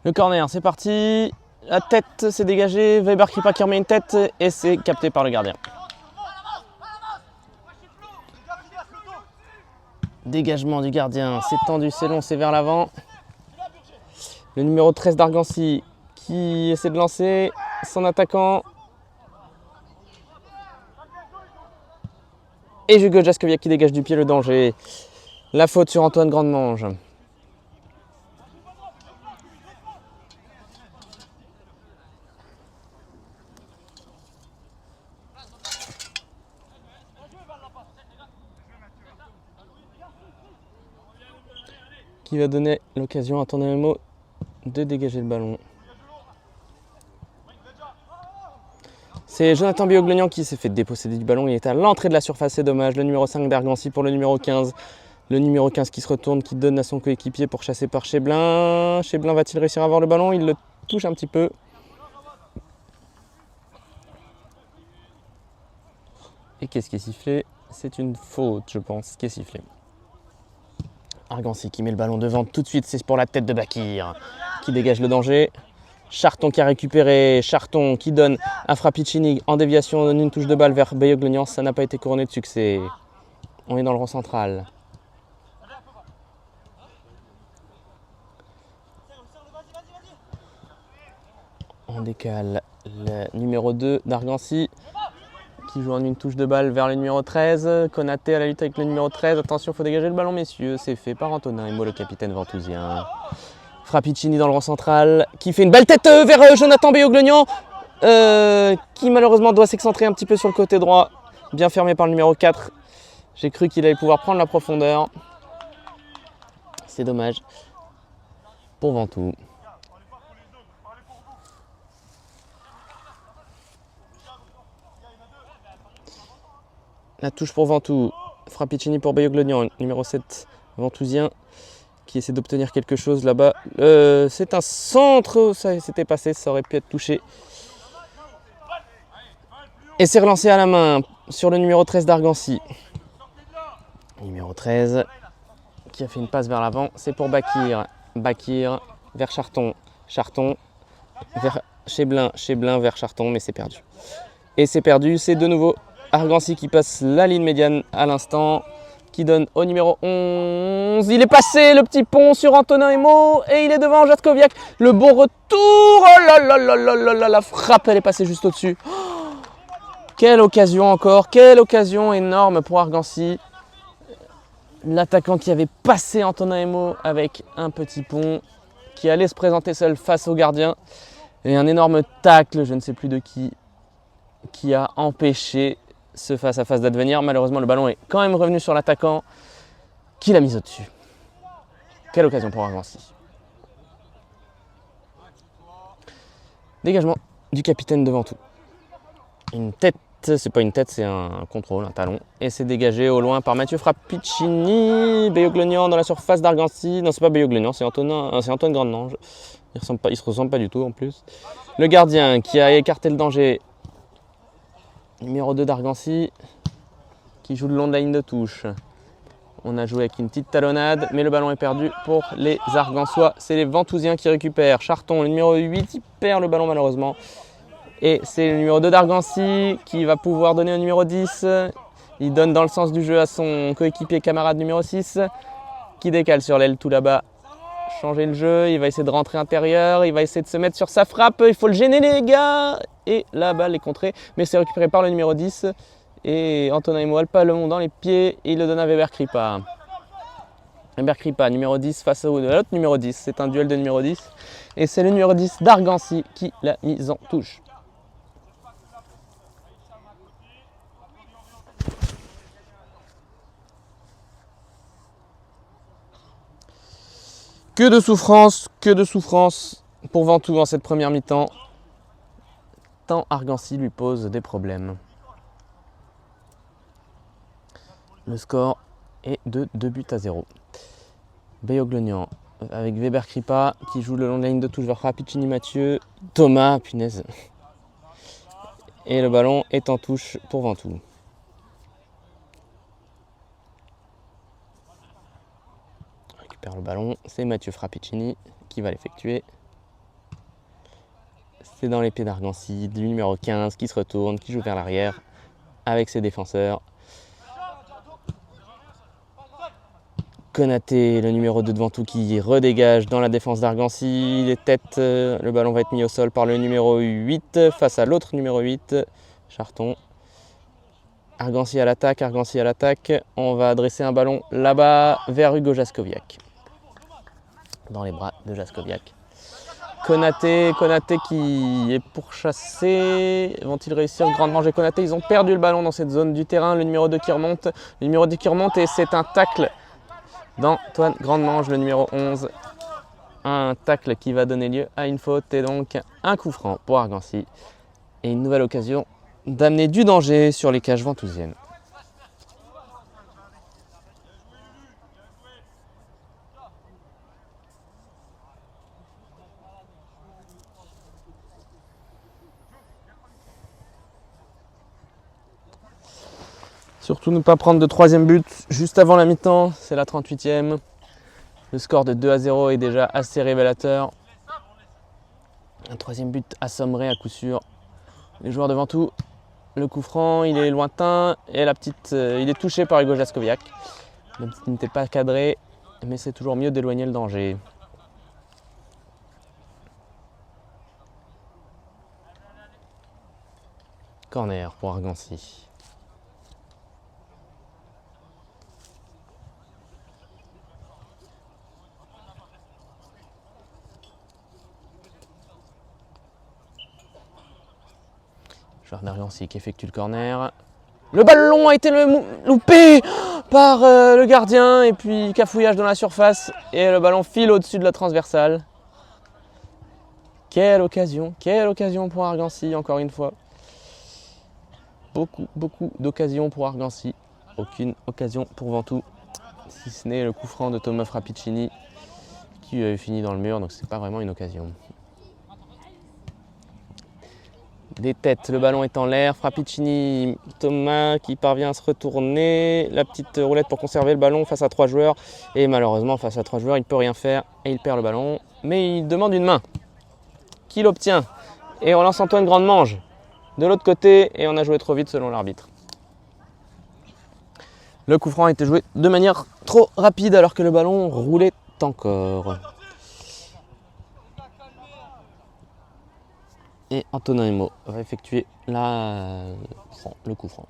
Le corner, c'est parti. La tête s'est dégagée. Weber qui remet une tête et c'est capté par le gardien. Dégagement du gardien. C'est tendu, c'est long, c'est vers l'avant. Le numéro 13 d'Argancy qui essaie de lancer son attaquant. Et Hugo Jaskowiak qui dégage du pied le danger. La faute sur Antoine Grandemange. Qui va donner l'occasion à Tonemo de dégager le ballon. C'est Jonathan Bioglognan qui s'est fait déposséder du ballon. Il est à l'entrée de la surface, c'est dommage. Le numéro 5 d'Argancy pour le numéro 15. Le numéro 15 qui se retourne, qui donne à son coéquipier pour chasser par Cheblin. Cheblin va-t-il réussir à avoir le ballon? Il le touche un petit peu. Et qu'est-ce qui est sifflé? C'est une faute, je pense, qui est sifflée. Argancy qui met le ballon devant tout de suite, c'est pour la tête de Bakir qui dégage le danger. Charton qui a récupéré, Charton qui donne à Frappicini en déviation, donne une touche de balle vers Bioglognan, ça n'a pas été couronné de succès. On est dans le rond central. On décale le numéro 2 d'Argancy qui joue en une touche de balle vers le numéro 13. Konaté à la lutte avec le numéro 13. Attention, il faut dégager le ballon, messieurs. C'est fait par Antonin Emo, le capitaine ventousien. Frappicini dans le rang central qui fait une belle tête vers Jonathan Bioglognan qui malheureusement doit s'excentrer un petit peu sur le côté droit. Bien fermé par le numéro 4. J'ai cru qu'il allait pouvoir prendre la profondeur. C'est dommage pour Ventoux. La touche pour Ventoux, Frappicini pour Bioglognan, numéro 7 ventousien qui essaie d'obtenir quelque chose là-bas. C'est un centre, ça s'était passé, ça aurait pu être touché. Et c'est relancé à la main sur le numéro 13 d'Argancy. Numéro 13 qui a fait une passe vers l'avant, c'est pour Bakir. Bakir vers Charton. Charton vers Cheblin. Cheblin vers Charton, mais c'est perdu. Et c'est perdu, c'est de nouveau Argancy qui passe la ligne médiane à l'instant, qui donne au numéro 11. Il est passé le petit pont sur Antonin Emo et il est devant Jaskowiak. Le bon retour. Oh là là là là là là, la frappe, elle est passée juste au-dessus. Oh, quelle occasion encore, quelle occasion énorme pour Argancy. L'attaquant qui avait passé Antonin Emo avec un petit pont, qui allait se présenter seul face au gardien. Et un énorme tacle, je ne sais plus de qui a empêché ce face-à-face d'advenir. Malheureusement, le ballon est quand même revenu sur l'attaquant qui l'a mis au-dessus. Quelle occasion pour Argancy. Dégagement du capitaine de Ventoux. Une tête, c'est pas une tête, c'est un contrôle, un talon. Et c'est dégagé au loin par Mathieu Frappicini. Bioglognan dans la surface d'Argancy. Non, c'est pas Bioglognan, c'est Antoine Grandemange. Il se ressemble pas du tout en plus. Le gardien qui a écarté le danger. Numéro 2 d'Argancy qui joue le long de la ligne de touche. On a joué avec une petite talonnade, mais le ballon est perdu pour les Argançois. C'est les Ventousiens qui récupèrent. Charton, le numéro 8, il perd le ballon malheureusement. Et c'est le numéro 2 d'Argancy qui va pouvoir donner au numéro 10. Il donne dans le sens du jeu à son coéquipier camarade numéro 6 qui décale sur l'aile tout là-bas. Changer le jeu, il va essayer de rentrer intérieur, il va essayer de se mettre sur sa frappe. Il faut le gêner les gars. Et la balle est contrée, mais c'est récupéré par le numéro 10. Et Antonin Imo pas le monde dans les pieds et il le donne à Weber Kripa. Weber Kripa, numéro 10 face à l'autre numéro 10. C'est un duel de numéro 10. Et c'est le numéro 10 d'Argancy qui l'a mise en touche. Que de souffrance pour Ventoux en cette première mi-temps. Tant Argancy lui pose des problèmes. Le score est de 2-0. Beyoglonian avec Weber Kripa qui joue le long de la ligne de touche vers Rapicini Mathieu. Thomas, punaise. Et le ballon est en touche pour Ventoux. Récupère le ballon, c'est Mathieu Frappicini qui va l'effectuer. C'est dans les pieds d'Argancy, du numéro 15 qui se retourne, qui joue vers l'arrière avec ses défenseurs. Konaté, le numéro 2 de Ventoux qui redégage dans la défense d'Argancy. Les têtes, le ballon va être mis au sol par le numéro 8 face à l'autre numéro 8, Charton. Argancy à l'attaque. On va adresser un ballon là-bas vers Hugo Jaskowiak. Dans les bras de Jaskowiak. Konaté qui est pourchassé. Vont-ils réussir grandement manger Konaté? Ils ont perdu le ballon dans cette zone du terrain. Le numéro 2 qui remonte. Et c'est un tacle d'Antoine Grandmange, le numéro 11. Un tacle qui va donner lieu à une faute et donc un coup franc pour Argancy. Et une nouvelle occasion d'amener du danger sur les cages ventousiennes. Surtout ne pas prendre de troisième but juste avant la mi-temps, c'est la 38e. Le score de 2-0 est déjà assez révélateur. Un troisième but assommerait à coup sûr les joueurs de Ventoux. Le coup franc, il est lointain et il est touché par Hugo Jaskowiak. Même s'il n'était pas cadré, mais c'est toujours mieux d'éloigner le danger. Corner pour Argancy. Joueur d'Argancy qui effectue le corner. Le ballon a été loupé par le gardien et puis cafouillage dans la surface et le ballon file au-dessus de la transversale. Quelle occasion pour Argancy encore une fois. Beaucoup d'occasions pour Argancy. Aucune occasion pour Ventoux, si ce n'est le coup franc de Thomas Frappicini qui avait fini dans le mur, donc c'est pas vraiment une occasion. Des têtes, le ballon est en l'air, Frappicini, Thomas qui parvient à se retourner, la petite roulette pour conserver le ballon face à 3 joueurs, et malheureusement face à 3 joueurs il ne peut rien faire et il perd le ballon, mais il demande une main, qui l'obtient, et relance Antoine Grandmange de l'autre côté, et on a joué trop vite selon l'arbitre. Le coup franc a été joué de manière trop rapide alors que le ballon roulait encore. Et Antonin Imo va effectuer le coup franc.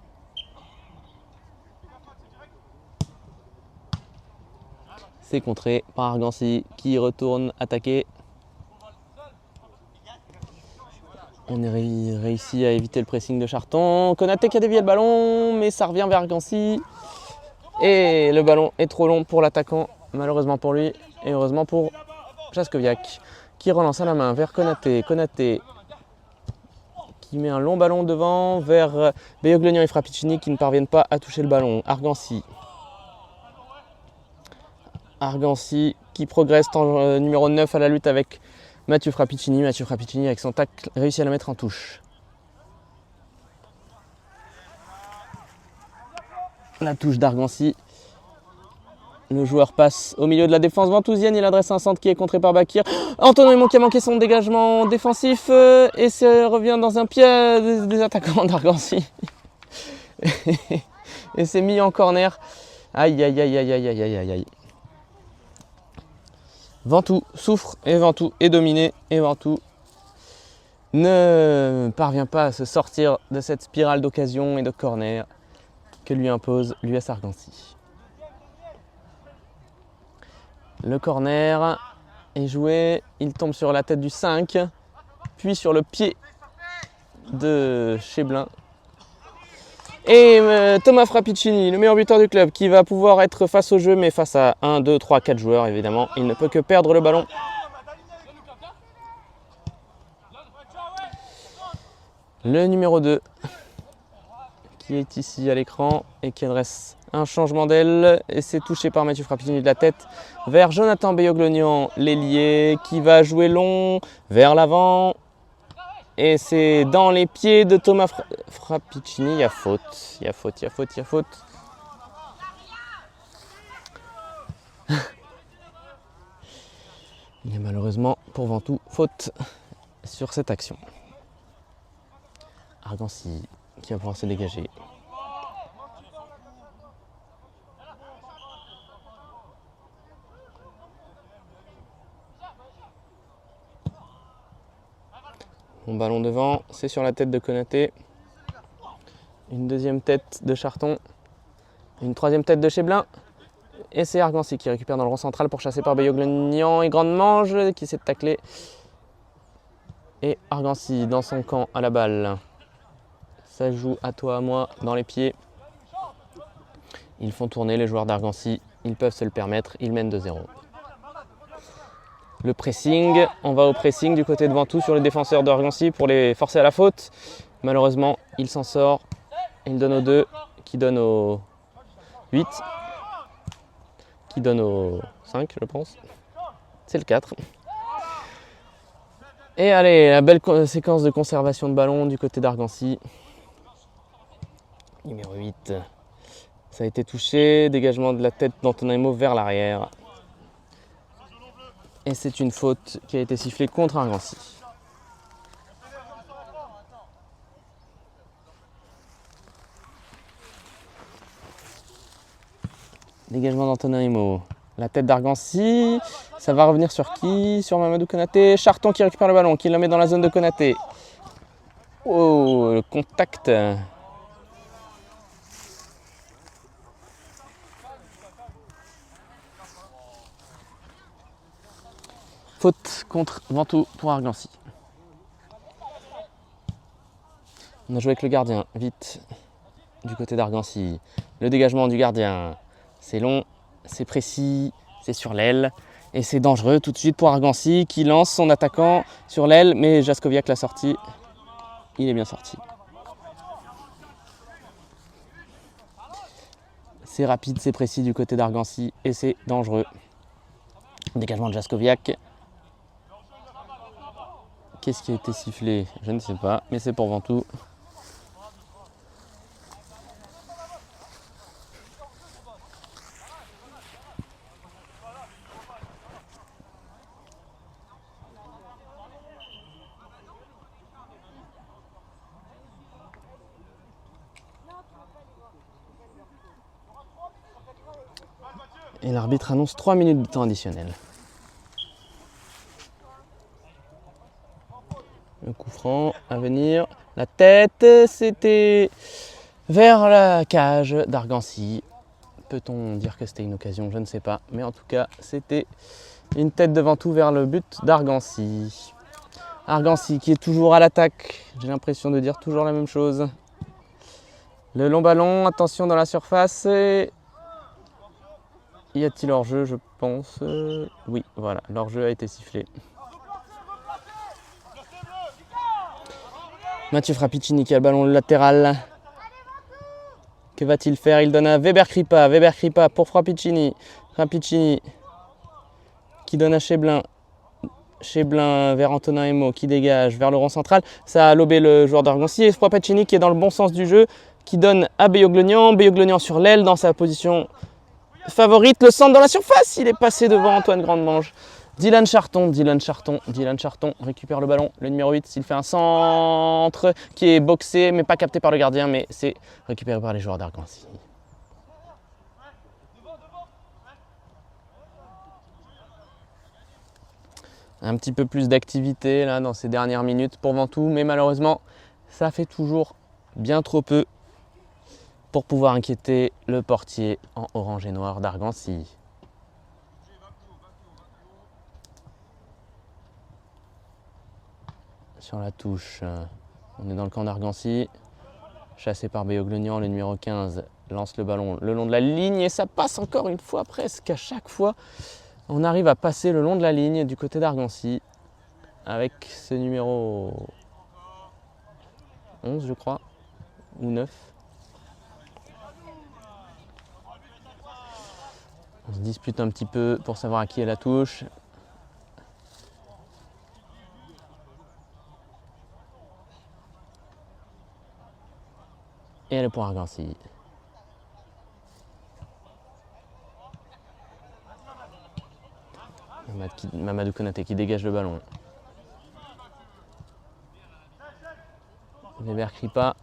C'est contré par Argancy qui retourne attaquer. On a réussi à éviter le pressing de Charton. Konaté qui a dévié le ballon, mais ça revient vers Argancy. Et le ballon est trop long pour l'attaquant, malheureusement pour lui, et heureusement pour Jaskowiak, qui relance à la main vers Konaté. Konaté qui met un long ballon devant vers Beyoglonian et Frappicini qui ne parviennent pas à toucher le ballon. Argancy qui progresse en numéro 9 à la lutte avec Mathieu Frappicini. Mathieu Frappicini avec son tacle réussit à la mettre en touche. La touche d'Argancy Le joueur passe au milieu de la défense ventousienne. Il adresse un centre qui est contré par Bakir. Antonin Aimo qui a manqué son dégagement défensif et ça revient dans un pied des attaquants d'Argancy. Et c'est mis en corner. Aïe, aïe, aïe, aïe, aïe, aïe, aïe, aïe. Ventoux souffre et Ventoux est dominé. Et Ventoux ne parvient pas à se sortir de cette spirale d'occasion et de corner que lui impose l'US Argancy. Le corner est joué, il tombe sur la tête du 5, puis sur le pied de Cheblin. Et Thomas Frappicini, le meilleur buteur du club, qui va pouvoir être face au jeu, mais face à 1, 2, 3, 4 joueurs évidemment. Il ne peut que perdre le ballon. Le numéro 2, qui est ici à l'écran et qui adresse un changement d'aile, et c'est touché par Mathieu Frappicini de la tête vers Jonathan Beyoglonian, l'ailier, qui va jouer long vers l'avant. Et c'est dans les pieds de Thomas Frappicini. Il y a faute, il y a faute, il y a faute, il y a faute. Il y a malheureusement pour Ventoux faute sur cette action. Argancy qui va pouvoir se dégager. Mon ballon devant, c'est sur la tête de Konaté. Une deuxième tête de Charton. Une troisième tête de Cheblin. Et c'est Argancy qui récupère dans le rond central pour chasser par Beyoglonian et Grande Mange qui s'est taclé. Et Argancy dans son camp à la balle. Ça joue à toi, à moi, dans les pieds. Ils font tourner les joueurs d'Argancy. Ils peuvent se le permettre. Ils mènent 2-0. Le pressing, on va au pressing du côté de Ventoux sur les défenseurs d'Argancy pour les forcer à la faute. Malheureusement, il s'en sort. Il donne au 2, qui donne au 8, qui donne au 5, je pense. C'est le 4. Et allez, la belle séquence de conservation de ballon du côté d'Argancy. Numéro 8. Ça a été touché, dégagement de la tête d'Antonin Aimo vers l'arrière. Et c'est une faute qui a été sifflée contre Argancy. Dégagement d'Antonin Aimo. La tête d'Argancy. Ça va revenir sur qui? Sur Mamadou Konaté. Charton qui récupère le ballon, qui le met dans la zone de Konaté. Oh, le contact. Faute contre Ventoux pour Argancy. On a joué avec le gardien, vite, du côté d'Argancy. Le dégagement du gardien, c'est long, c'est précis, c'est sur l'aile. Et c'est dangereux tout de suite pour Argancy qui lance son attaquant sur l'aile. Mais Jaskoviak l'a sorti. Il est bien sorti. C'est rapide, c'est précis du côté d'Argancy et c'est dangereux. Dégagement de Jaskoviak. Qu'est-ce qui a été sifflé? Je ne sais pas, mais c'est pour Ventoux. Et l'arbitre annonce 3 minutes de temps additionnel. Le coup franc à venir. La tête, c'était vers la cage d'Argancy. Peut-on dire que c'était une occasion? Je ne sais pas. Mais en tout cas, c'était une tête de Ventoux vers le but d'Argancy. Argancy qui est toujours à l'attaque. J'ai l'impression de dire toujours la même chose. Le long ballon, attention dans la surface. Y a-t-il hors-jeu? Je pense. Oui, voilà, l'hors-jeu a été sifflé. Mathieu Frappicini qui a le ballon latéral. Que va-t-il faire? Il donne à Weber Kripa. Weber Kripa pour Frappicini. Frappicini qui donne à Cheblin. Cheblin vers Antonin Aimo qui dégage vers le rond central. Ça a lobé le joueur d'Argancy. Et Frappicini qui est dans le bon sens du jeu. Qui donne à Beyoglonian. Beyoglonian sur l'aile dans sa position favorite. Le centre dans la surface, il est passé devant Antoine Grandemange. Dylan Charton récupère le ballon. Le numéro 8, il fait un centre qui est boxé, mais pas capté par le gardien, mais c'est récupéré par les joueurs d'Argancy. Un petit peu plus d'activité là dans ces dernières minutes pour Ventoux, mais malheureusement, ça fait toujours bien trop peu pour pouvoir inquiéter le portier en orange et noir d'Argancy. Sur la touche, on est dans le camp d'Argancy, chassé par Béoglenian, le numéro 15 lance le ballon le long de la ligne et ça passe encore une fois presque à chaque fois. On arrive à passer le long de la ligne du côté d'Argancy avec ce numéro 11 je crois, ou 9. On se dispute un petit peu pour savoir à qui est la touche. Et elle est pour Argancy. Mamadou Konaté qui dégage le ballon. Weber crie pas.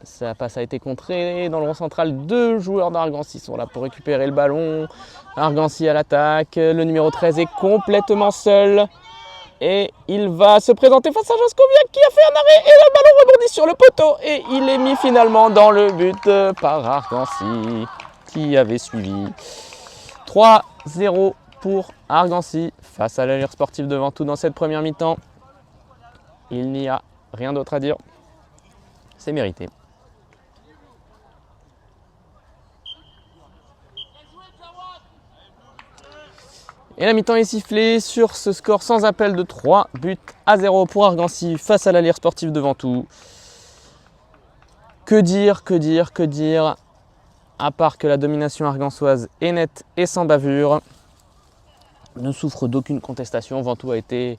Sa passe a été contrée dans le rond central. 2 joueurs d'Argancy sont là pour récupérer le ballon. Argancy à l'attaque. Le numéro 13 est complètement seul. Et il va se présenter face à Jaskoviak qui a fait un arrêt. Et le ballon rebondit sur le poteau. Et il est mis finalement dans le but par Argancy qui avait suivi. 3-0 pour Argancy face à l'Allure Sportive de Ventoux dans cette première mi-temps. Il n'y a rien d'autre à dire. C'est mérité. Et la mi-temps est sifflée sur ce score sans appel de 3-0 pour Argancy face à l'Allure Sportive de Ventoux. Que dire, à part que la domination argançoise est nette et sans bavure, ne souffre d'aucune contestation. Ventoux a été,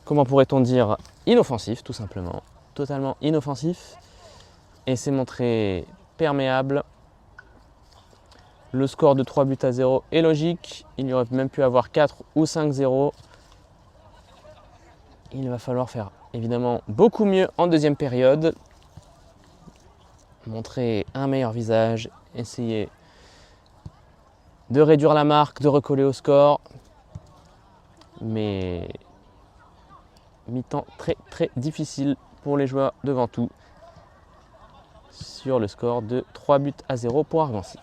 comment pourrait-on dire, inoffensif tout simplement, totalement inoffensif et s'est montré perméable. Le score de 3-0 est logique, il y aurait même pu avoir 4 ou 5-0. Il va falloir faire évidemment beaucoup mieux en deuxième période, montrer un meilleur visage, essayer de réduire la marque, de recoller au score. Mais mi-temps très difficile pour les joueurs de Ventoux sur le score de 3-0 pour Argancy.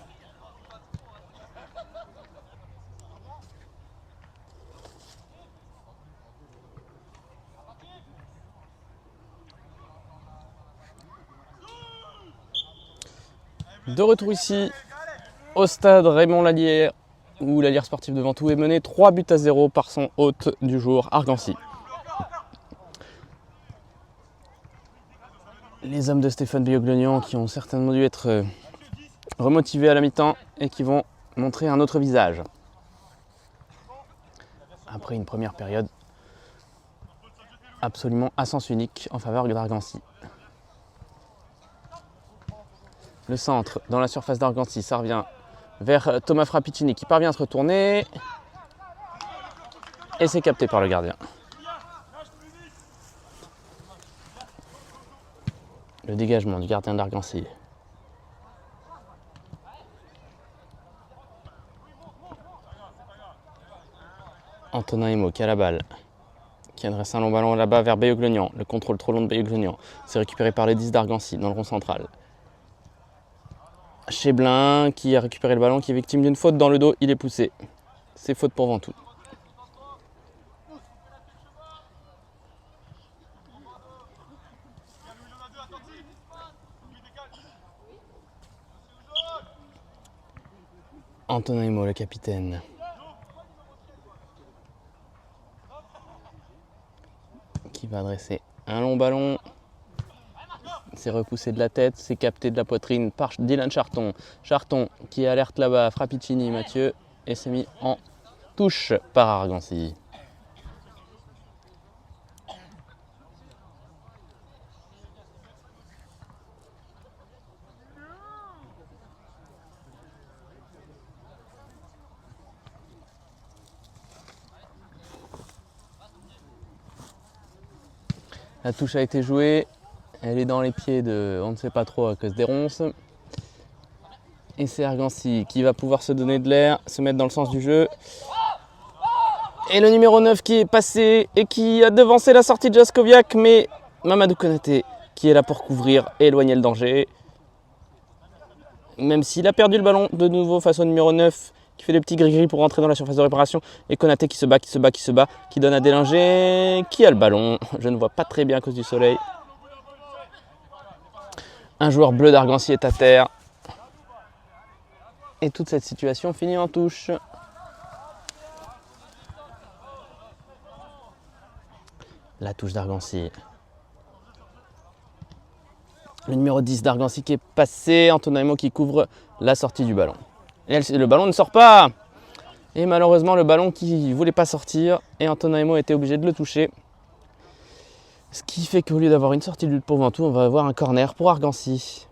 De retour ici au stade Raymond Lallière où l'Allure Sportive de Ventoux est menée 3-0 par son hôte du jour, Argancy. Les hommes de Stéphane Béoglenian qui ont certainement dû être remotivés à la mi-temps et qui vont montrer un autre visage. Après une première période absolument à sens unique en faveur d'Argancy. Le centre dans la surface d'Argancy, ça revient vers Thomas Frappicini qui parvient à se retourner. Et c'est capté par le gardien. Le dégagement du gardien d'Argancy. Antonin Emo qui a la balle. Qui adresse un long ballon là-bas vers Béoglenian. Le contrôle trop long de Béoglenian. C'est récupéré par les 10 d'Argancy dans le rond central. Cheblin qui a récupéré le ballon, qui est victime d'une faute dans le dos. Il est poussé. C'est faute pour Ventoux. Antonin Emo, le capitaine. Qui va adresser un long ballon. C'est repoussé de la tête, c'est capté de la poitrine par Dylan Charton. Charton qui alerte là-bas Frappicini, Mathieu, et s'est mis en touche par Argancy. La touche a été jouée. Elle est dans les pieds de on ne sait pas trop à cause des ronces. Et c'est Argancy qui va pouvoir se donner de l'air, se mettre dans le sens du jeu. Et le numéro 9 qui est passé et qui a devancé la sortie de Jaskoviak, mais Mamadou Konaté qui est là pour couvrir et éloigner le danger. Même s'il a perdu le ballon de nouveau face au numéro 9 qui fait des petits gris-gris pour rentrer dans la surface de réparation. Et Konaté qui se bat, qui donne à Délinger, qui a le ballon. Je ne vois pas très bien à cause du soleil. Un joueur bleu d'Argancy est à terre. Et toute cette situation finit en touche. La touche d'Argancy. Le numéro 10 d'Argancy qui est passé. Antonaimo qui couvre la sortie du ballon. Et le ballon ne sort pas. Et malheureusement, le ballon qui ne voulait pas sortir. Et Antonaimo était obligé de le toucher. Ce qui fait qu'au lieu d'avoir une sortie de lutte pour Ventoux, on va avoir un corner pour Argancy.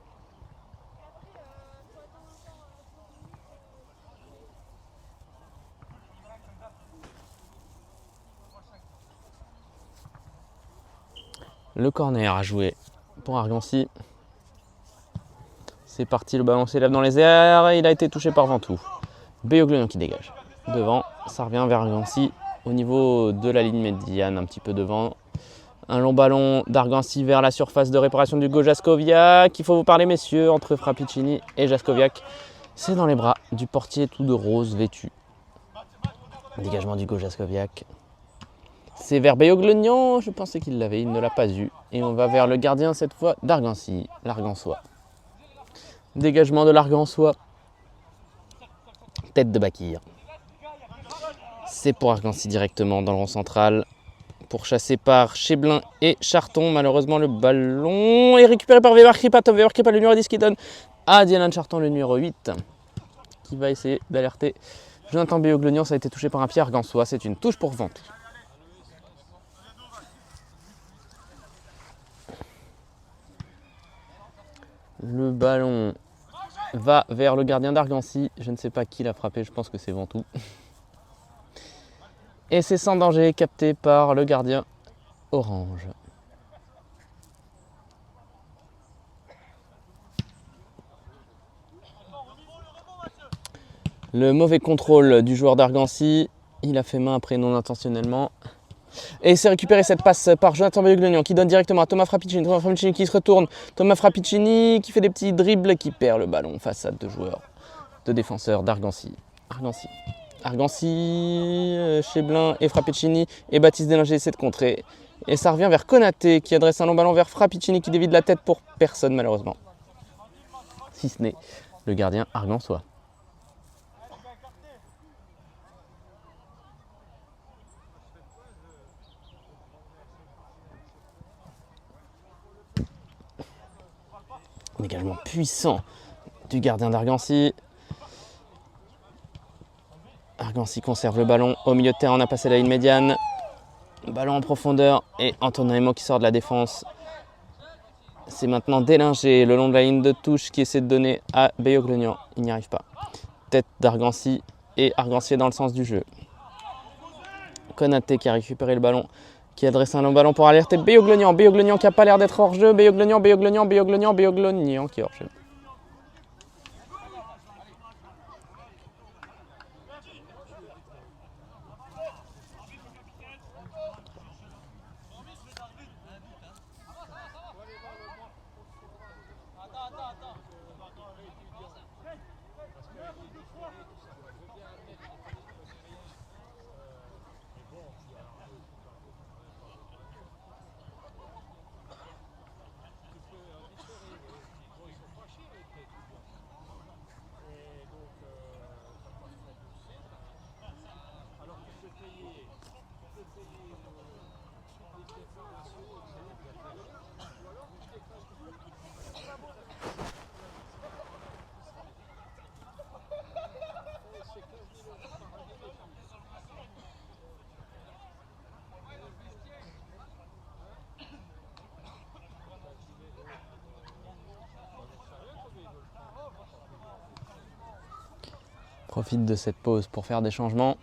Le corner à jouer pour Argancy. C'est parti, le ballon s'élève dans les airs. Il a été touché par Ventoux. Beyoglonian qui dégage. Devant, ça revient vers Argancy au niveau de la ligne médiane, un petit peu devant. Un long ballon d'Argancy vers la surface de réparation d'Hugo Jaskoviak. Il faut vous parler, messieurs, entre Frappicini et Jaskoviak. C'est dans les bras du portier tout de rose vêtu. Dégagement d'Hugo Jaskoviak. C'est vers Beyoglonian, je pensais qu'il l'avait, il ne l'a pas eu. Et on va vers le gardien cette fois d'Argancy, l'Argançois. Dégagement de l'Argançois. Tête de Bakir. C'est pour Argancy directement dans le rond central. Pourchassé par Cheblin et Charton. Malheureusement, le ballon est récupéré par Weber Kripa. Tom Weber Kripa, le numéro 10 qui donne à Dylan Charton, le numéro 8. Qui va essayer d'alerter Jonathan Beyoglonian. Ça a été touché par un pied argançois. C'est une touche pour Ventoux. Le ballon va vers le gardien d'Argancy. Je ne sais pas qui l'a frappé, je pense que c'est Ventoux. Et c'est sans danger, capté par le gardien orange. Le mauvais contrôle du joueur d'Argancy. Il a fait main après non intentionnellement. Et c'est récupéré cette passe par Jonathan Beyoglonian qui donne directement à Thomas Frappicini. Thomas Frappicini qui se retourne. Thomas Frappicini qui fait des petits dribbles, qui perd le ballon face à deux joueurs, deux défenseurs d'Argancy. Argancy, Cheblin et Frappicini. Et Baptiste Délinger essaie de contrer. Et ça revient vers Konaté qui adresse un long ballon vers Frappicini qui dévide la tête pour personne malheureusement. Si ce n'est le gardien argançois. Dégagement puissant du gardien d'Argancy. Argancy conserve le ballon au milieu de terrain, on a passé la ligne médiane. Ballon en profondeur et Antonaimo qui sort de la défense. C'est maintenant Délinger le long de la ligne de touche qui essaie de donner à Beyoglonian. Il n'y arrive pas. Tête d'Argancy et Argancy est dans le sens du jeu. Konaté qui a récupéré le ballon, qui adresse un long ballon pour alerter Beyoglonian. Beyoglonian qui n'a pas l'air d'être hors jeu. Beyoglonian qui est hors jeu. Profite de cette pause pour faire des changements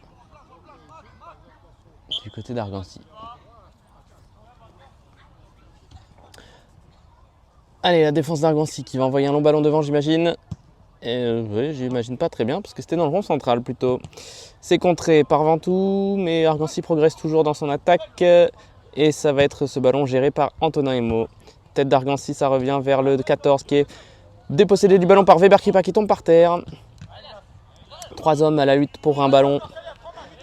du côté d'Argancy. Allez, la défense d'Argancy qui va envoyer un long ballon devant, j'imagine. Oui, j'imagine pas très bien, parce que c'était dans le rond central plutôt. C'est contré par Ventoux, mais Argancy progresse toujours dans son attaque. Et ça va être ce ballon géré par Antonin Emo. Tête d'Argancy, ça revient vers le 14 qui est dépossédé du ballon par Weber Kripa qui tombe par terre. 3 hommes à la lutte pour un ballon.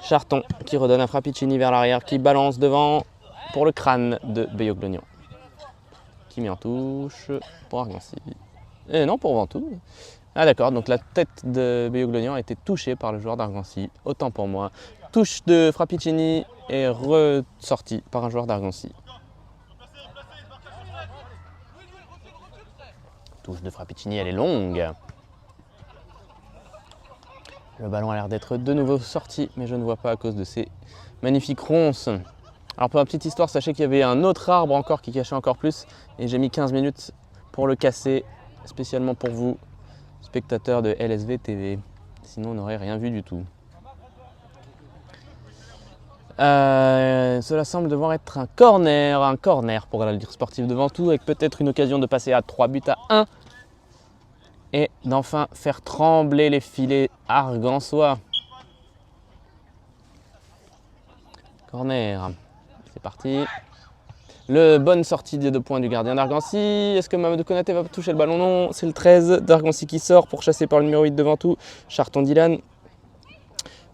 Charton qui redonne à Frappicini vers l'arrière, qui balance devant pour le crâne de Beyoglonian. Qui met en touche pour Argancy. Et non, pour Ventoux. Ah d'accord, donc la tête de Beyoglonian a été touchée par le joueur d'Argancy. Autant pour moi. Touche de Frappicini et ressortie par un joueur d'Argancy. Touche de Frappicini, elle est longue. Le ballon a l'air d'être de nouveau sorti, mais je ne vois pas à cause de ces magnifiques ronces. Alors pour la petite histoire, sachez qu'il y avait un autre arbre encore qui cachait encore plus. Et j'ai mis 15 minutes pour le casser, spécialement pour vous, spectateurs de LSV TV. Sinon on n'aurait rien vu du tout. Cela semble devoir être un corner pour la Ligue sportive de Ventoux, avec peut-être une occasion de passer à 3 buts à 1 et d'enfin faire trembler les filets argançois. Corner, c'est parti. Le bonne sortie des 2 points du gardien d'Argancy. Est-ce que Mamadou Konaté va toucher le ballon? Non, c'est le 13 d'Argancy qui sort pour chasser par le numéro 8 de Ventoux, Charton Dylan.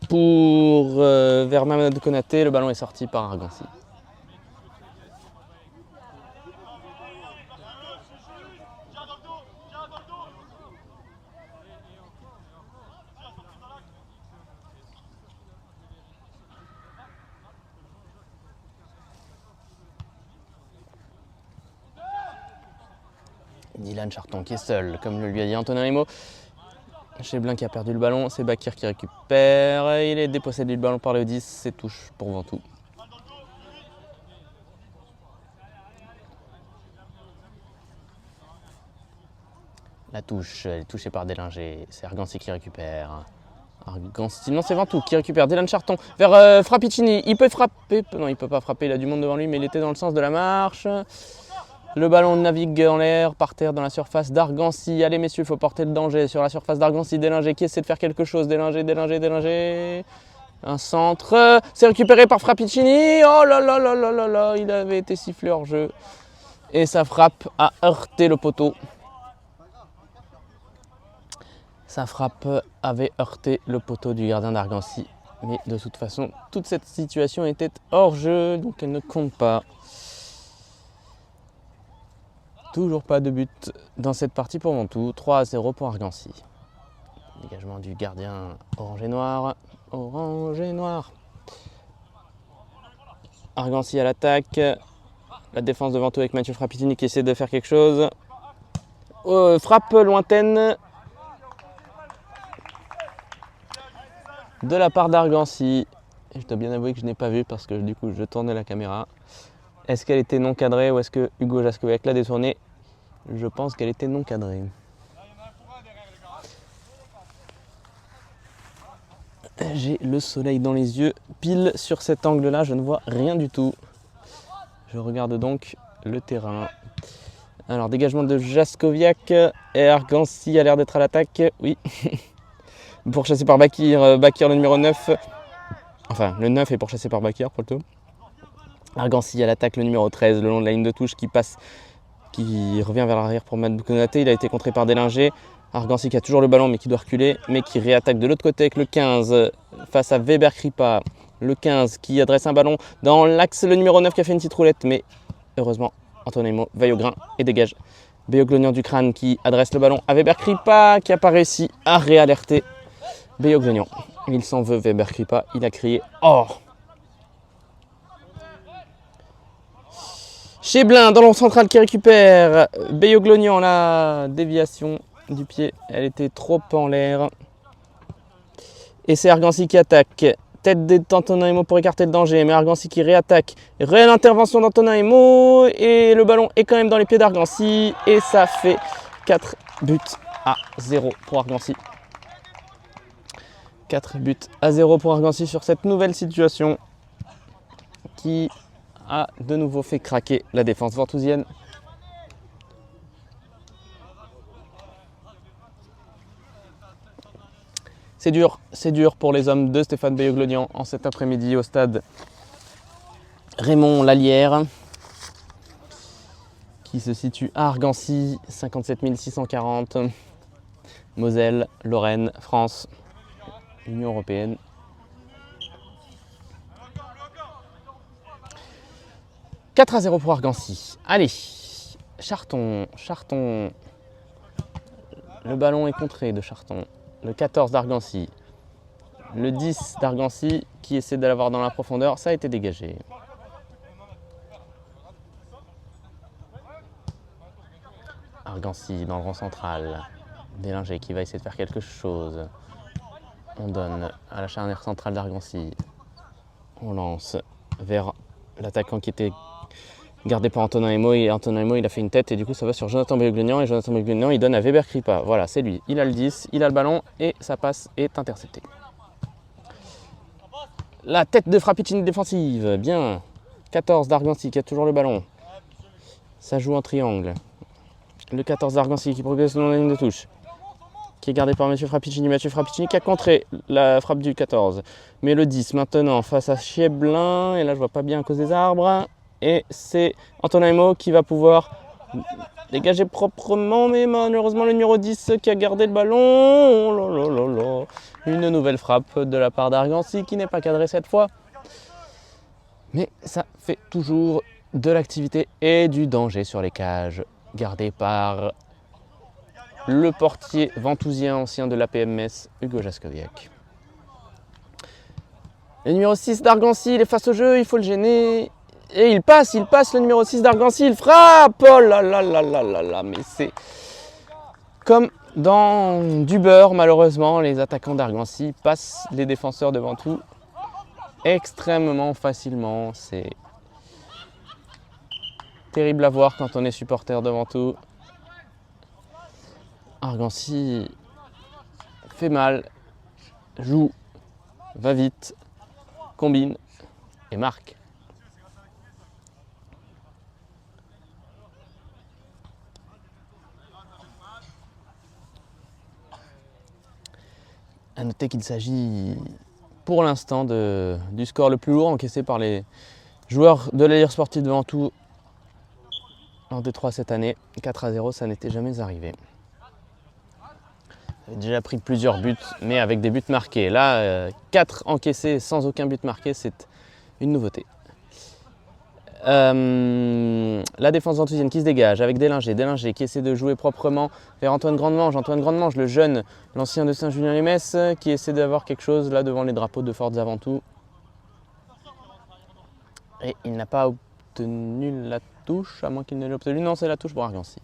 Pour vers Mamadou Konaté, le ballon est sorti par Argancy. Dylan Charton qui est seul, comme le lui a dit Antonin Emo. Cheblin qui a perdu le ballon, c'est Bakir qui récupère. Il est dépossédé du ballon par le 10, c'est touche pour Ventoux. La touche, elle est touchée par Délinger, c'est Argancy qui récupère. Argancy, non c'est Ventoux qui récupère. Dylan Charton vers Frappicini, il peut frapper, non il peut pas frapper, il a du monde devant lui mais il était dans le sens de la marche. Le ballon navigue en l'air, par terre dans la surface d'Argancy. Allez messieurs, il faut porter le danger sur la surface d'Argancy. Délinger qui essaie de faire quelque chose. Délinger. Un centre. C'est récupéré par Frappicini. Oh là là là là là là. Il avait été sifflé hors jeu. Et sa frappe a heurté le poteau. Sa frappe avait heurté le poteau du gardien d'Argancy. Mais de toute façon, toute cette situation était hors jeu. Donc elle ne compte pas. Toujours pas de but dans cette partie pour Ventoux, 3-0 pour Argancy. Dégagement du gardien orange et noir. Argancy à l'attaque. La défense de Ventoux avec Mathieu Frappicini qui essaie de faire quelque chose. Frappe lointaine de la part d'Argancy. Je dois bien avouer que je n'ai pas vu parce que du coup je tournais la caméra. Est-ce qu'elle était non cadrée ou est-ce que Hugo Jaskoviak l'a détournée? Je pense qu'elle était non cadrée. J'ai le soleil dans les yeux, pile sur cet angle-là, je ne vois rien du tout. Je regarde donc le terrain. Alors, dégagement de Jaskoviak et Argancy a l'air d'être à l'attaque. Oui. Pourchassé par Bakir. Bakir, le numéro 9. Enfin, le 9 est pourchassé par Bakir, pour le tout. Argancy à l'attaque, le numéro 13, le long de la ligne de touche qui passe, qui revient vers l'arrière pour Mamadou Konaté. Il a été contré par Délinger. Argancy qui a toujours le ballon mais qui doit reculer, mais qui réattaque de l'autre côté avec le 15 face à Weber Kripa. Le 15 qui adresse un ballon dans l'axe, le numéro 9 qui a fait une petite roulette, mais heureusement Antonin Emo veille au grain et dégage. Beyoglonian du crâne qui adresse le ballon à Weber Kripa qui n'a pas réussi à réalerter Beyoglonian. Il s'en veut Weber Kripa, il a crié « Oh !» Cheblin dans l'ombre centrale qui récupère. Beyoglonian, la déviation du pied, elle était trop en l'air. Et c'est Argancy qui attaque. Tête d'Antonin Emo pour écarter le danger, mais Argancy qui réattaque. Réelle intervention d'Antonin Emo et le ballon est quand même dans les pieds d'Argancy et ça fait 4 buts à 0 pour Argancy. 4 buts à 0 pour Argancy sur cette nouvelle situation qui a de nouveau fait craquer la défense ventousienne. C'est dur pour les hommes de Stéphane Beyoglodian en cet après-midi au stade Raymond Lallière, qui se situe à Argancy, 57 640, Moselle, Lorraine, France, Union européenne. « 4-0 pour Argancy. Allez, Charton. Le ballon est contré de Charton. Le 14 d'Argancy. Le 10 d'Argancy qui essaie de l'avoir dans la profondeur. Ça a été dégagé. Argancy dans le rond central. Délinger qui va essayer de faire quelque chose. On donne à la charnière centrale d'Argancy. On lance vers l'attaquant qui était gardé par Antonin Emo. Et Antonin Emo, il a fait une tête et du coup ça va sur Jonathan Beyoglodian. Et Jonathan Beyoglodian, il donne à Weber Kripa. Voilà, c'est lui. Il a le 10, il a le ballon et sa passe est interceptée. La tête de Frappicini défensive. Bien. 14 d'Argancy qui a toujours le ballon. Ça joue en triangle. Le 14 d'Argancy qui progresse dans la ligne de touche. Qui est gardé par Mathieu Frappicini. Mathieu Frappicini qui a contré la frappe du 14. Mais le 10 maintenant face à Chieblin. Et là je vois pas bien à cause des arbres. Et c'est Antonin Emo qui va pouvoir dégager proprement. Mais malheureusement le numéro 10 qui a gardé le ballon. Oh là là là là. Une nouvelle frappe de la part d'Argancy qui n'est pas cadrée cette fois. Mais ça fait toujours de l'activité et du danger sur les cages. Gardé par le portier ventousien ancien de l'APM Metz, Hugo Jaskowiak. Le numéro 6 d'Argancy, il est face au jeu, il faut le gêner. Et il passe le numéro 6 d'Argancy, il frappe. Oh là là là là là là, mais c'est comme dans du beurre, malheureusement, les attaquants d'Argancy passent les défenseurs de Ventoux extrêmement facilement. C'est terrible à voir quand on est supporter de Ventoux. Argancy fait mal, joue, va vite, combine et marque. A noter qu'il s'agit pour l'instant du score le plus lourd encaissé par les joueurs de la Ligue sportive de Ventoux en D3 cette année. 4-0, ça n'était jamais arrivé. J'ai déjà pris plusieurs buts, mais avec des buts marqués. Là, 4 encaissés sans aucun but marqué, c'est une nouveauté. La défense ventousienne qui se dégage avec Délinger qui essaie de jouer proprement vers Antoine Grandemange, le jeune, l'ancien de Saint-Julien-les-Metz, qui essaie d'avoir quelque chose là devant les drapeaux de Forza Ventoux. Et il n'a pas obtenu la touche, à moins qu'il ne l'ait obtenu. Non, c'est la touche pour Argancy.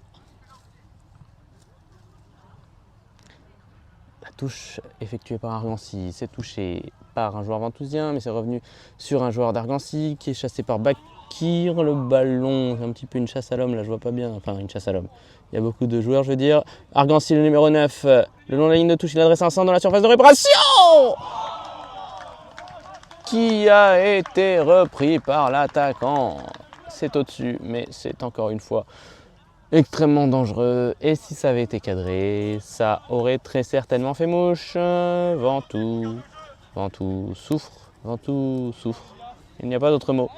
La touche effectuée par Argancy, c'est touché par un joueur ventousien, mais c'est revenu sur un joueur d'Argancy qui est chassé par Bakir. Le ballon, c'est un petit peu une chasse à l'homme, là je vois pas bien, enfin une chasse à l'homme. Il y a beaucoup de joueurs, je veux dire. Argancy, le numéro 9, le long de la ligne de touche, il adresse un centre dans la surface de réparation qui a été repris par l'attaquant. C'est au-dessus, mais c'est encore une fois extrêmement dangereux. Et si ça avait été cadré, ça aurait très certainement fait mouche. Ventoux souffre. Il n'y a pas d'autre mot.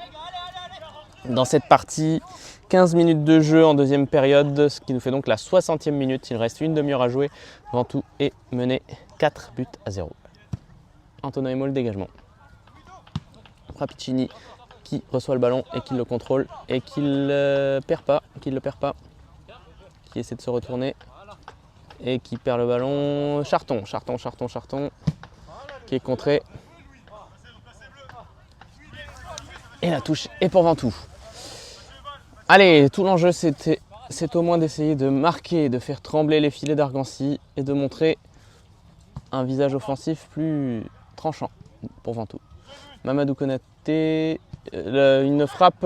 Dans cette partie, 15 minutes de jeu en deuxième période, ce qui nous fait donc la 60e minute. Il reste une demi-heure à jouer. Ventoux est mené 4-0. Antonin Emo, le dégagement. Frappicini qui reçoit le ballon et qui le contrôle et qui ne le perd pas, qui essaie de se retourner et qui perd le ballon. Charton qui est contré. Et la touche est pour Ventoux. Allez, tout l'enjeu c'est au moins d'essayer de marquer, de faire trembler les filets d'Argancy et de montrer un visage offensif plus tranchant pour Ventoux. Mamadou Konaté, une frappe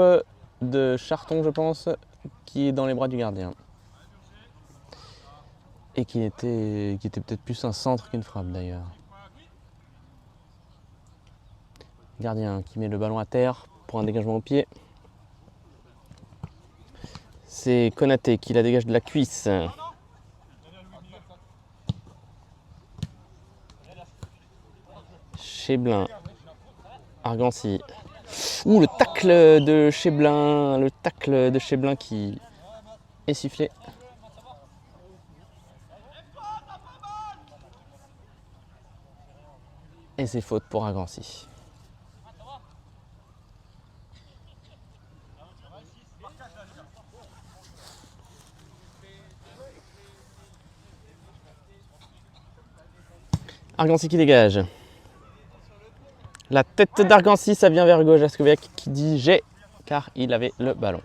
de Charton, je pense, qui est dans les bras du gardien. Et qui était peut-être plus un centre qu'une frappe d'ailleurs. Gardien qui met le ballon à terre pour un dégagement au pied. C'est Konaté qui la dégage de la cuisse. Cheblin. Argancy. Ouh, le tacle de Cheblin. Le tacle de Cheblin qui est sifflé. Et c'est faute pour Argancy. Argancy qui dégage. La tête d'Argancy, ça vient vers Hugo Jaskoviak qui dit j'ai, car il avait le ballon.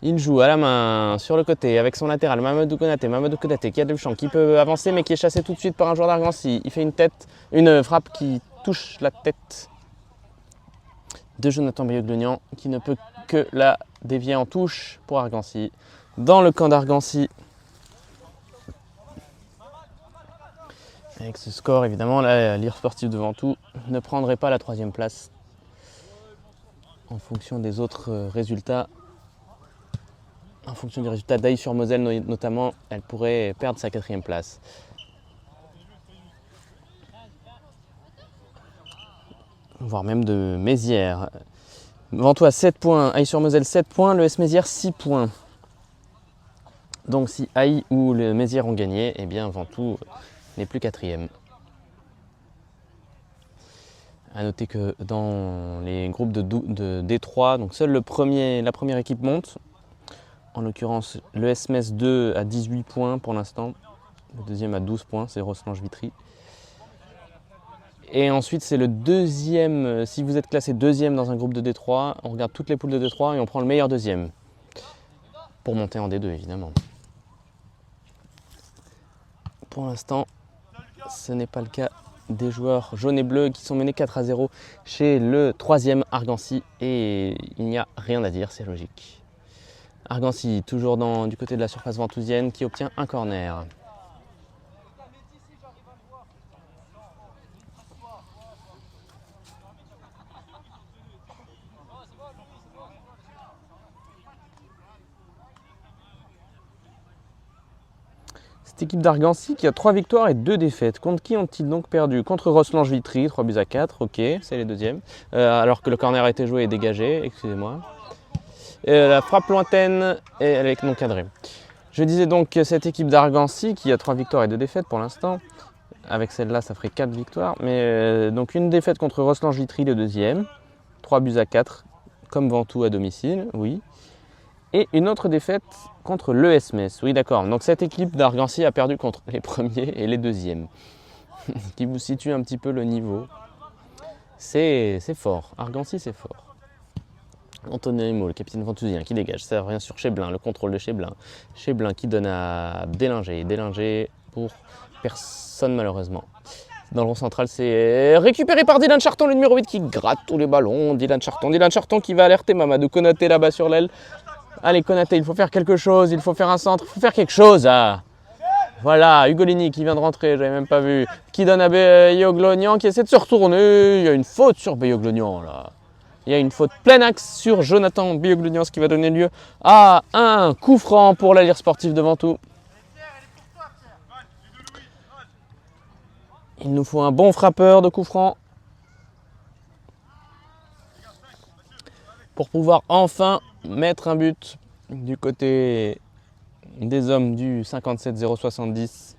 Il joue à la main sur le côté avec son latéral Mamadou Konaté qui a du champ, qui peut avancer mais qui est chassé tout de suite par un joueur d'Argancy. Il fait une frappe qui touche la tête de Jonathan Bioglonian qui ne peut que la dévier en touche pour Argancy. Dans le camp d'Argancy. Avec ce score, évidemment, la Lire Sportive de Ventoux ne prendrait pas la 3e place en fonction des autres résultats. En fonction des résultats d'Ailly-sur-Moselle notamment, elle pourrait perdre sa 4e place. Voire même de Mézières. Ventoux a 7 points, Ailly-sur-Moselle 7 points, le S Mézières 6 points. Donc si Ailly ou le Mézières ont gagné, eh bien Ventoux n'est plus 4e. A noter que dans les groupes de D3, donc seul la première équipe monte. En l'occurrence, le SMS 2 à 18 points pour l'instant. Le deuxième à 12 points, c'est Rosselange-Vitry. Et ensuite, c'est le deuxième. Si vous êtes classé deuxième dans un groupe de D3, on regarde toutes les poules de D3 et on prend le meilleur deuxième. Pour monter en D2, évidemment. Pour l'instant, ce n'est pas le cas des joueurs jaunes et bleus qui sont menés 4-0 chez le 3e Argancy. Et il n'y a rien à dire, c'est logique. Argancy, toujours du côté de la surface ventousienne, qui obtient un corner. Cette équipe d'Argancy qui a 3 victoires et 2 défaites. Contre qui ont-ils donc perdu? Contre Rosselange-Vitry, 3-4, ok, c'est les deuxièmes. Alors que le corner a été joué et dégagé, excusez-moi. La frappe lointaine, et elle est non cadrée. Je disais donc que cette équipe d'Argancy qui a 3 victoires et 2 défaites pour l'instant. Avec celle-là, ça ferait 4 victoires. Mais donc une défaite contre Rosselange-Vitry, le deuxième. 3-4, comme Ventoux à domicile, oui. Et une autre défaite contre l'ES Metz. Oui, d'accord. Donc cette équipe d'Argancy a perdu contre les premiers et les deuxièmes. Qui vous situe un petit peu le niveau. C'est fort. Argancy, c'est fort. Antonin Emo, le capitaine ventousien, qui dégage. Ça revient sur Cheblin, le contrôle de Cheblin. Cheblin qui donne à Délinger. Délinger pour personne, malheureusement. Dans le rond central, c'est récupéré par Dylan Charton, le numéro 8, qui gratte tous les ballons. Dylan Charton qui va alerter Mamadou Konaté là-bas sur l'aile. Allez, Konaté, il faut faire quelque chose, il faut faire un centre, il faut faire quelque chose. Ah. Voilà, Ugolini qui vient de rentrer, j'avais même pas vu. Qui donne à Bioglonian qui essaie de se retourner. Il y a une faute sur Bioglonian là. Il y a une faute plein axe sur Jonathan Bioglonian, ce qui va donner lieu à un coup franc pour la Lire Sportive de Ventoux. Il nous faut un bon frappeur de coup franc pour pouvoir enfin mettre un but du côté des hommes du 57 070,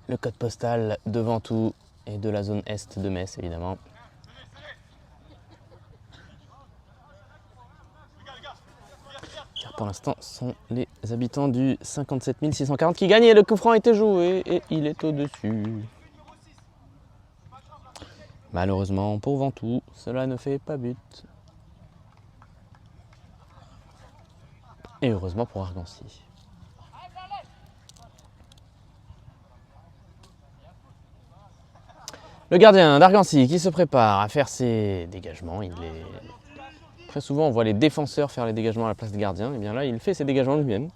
le code postal de Ventoux et de la zone est de Metz évidemment. Car pour l'instant, ce sont les habitants du 57 640 qui gagnent et le coup franc a été joué et il est au-dessus. Malheureusement pour Ventoux, cela ne fait pas but. Et heureusement pour Argancy. Le gardien d'Argancy qui se prépare à faire ses dégagements. Très souvent, on voit les défenseurs faire les dégagements à la place des gardiens. Et bien là, il fait ses dégagements lui-même.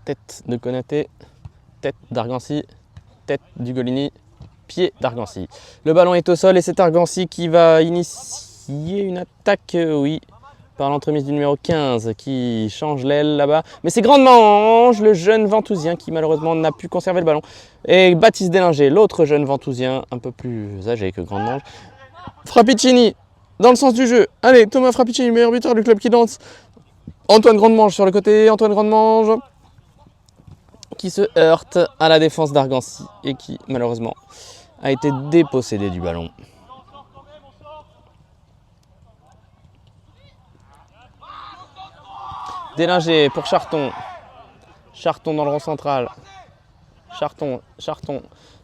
Tête de Konaté, tête d'Argancy, tête d'Ugolini, pied d'Argancy. Le ballon est au sol et c'est Argancy qui va initier une attaque, oui, par l'entremise du numéro 15 qui change l'aile là-bas. Mais c'est Grande-Mange, le jeune Ventousien qui malheureusement n'a pu conserver le ballon. Et Baptiste Délinger, l'autre jeune Ventousien, un peu plus âgé que Grande-Mange. Frappicini, dans le sens du jeu. Allez, Thomas Frappicini, meilleur buteur du club qui danse. Antoine Grande-Mange sur le côté, Antoine Grande-Mange qui se heurte à la défense d'Argancy et qui malheureusement a été dépossédé du ballon. Délinger pour Charton. Charton dans le rond central. Charton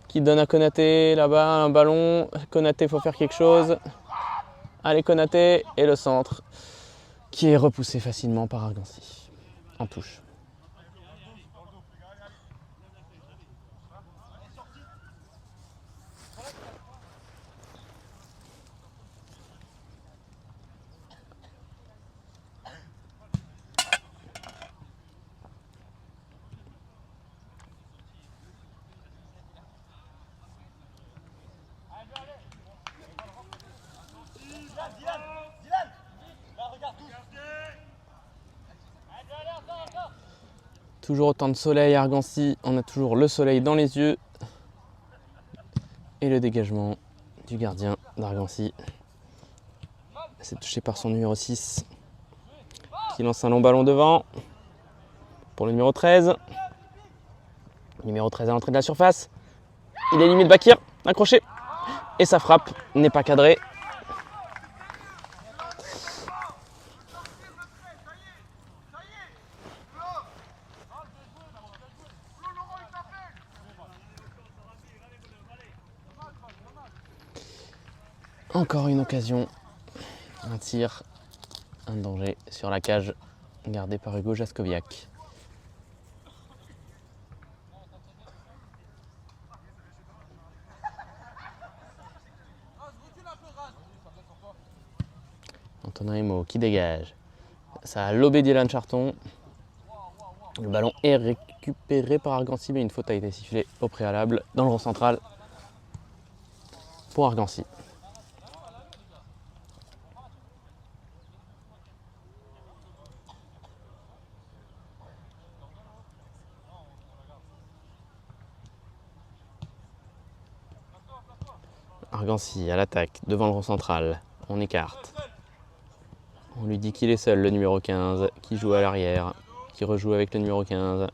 qui donne à Konaté là-bas un ballon. Konaté, il faut faire quelque chose. Allez Konaté et le centre qui est repoussé facilement par Argancy. En touche. Toujours autant de soleil à Argancy, on a toujours le soleil dans les yeux. Et le dégagement du gardien d'Argancy. C'est touché par son numéro 6 qui lance un long ballon devant pour le numéro 13. Numéro 13 à l'entrée de la surface. Il est limite Bakir, accroché. Et sa frappe n'est pas cadrée. Encore une occasion, un tir, un danger sur la cage gardé par Hugo Jaskowiak. Antonin Emo qui dégage. Ça a lobé Dylan Charton. Le ballon est récupéré par Argancy, mais une faute a été sifflée au préalable dans le rond central pour Argancy. Argancy à l'attaque, devant le rond central, on écarte. On lui dit qu'il est seul, le numéro 15, qui joue à l'arrière, qui rejoue avec le numéro 15,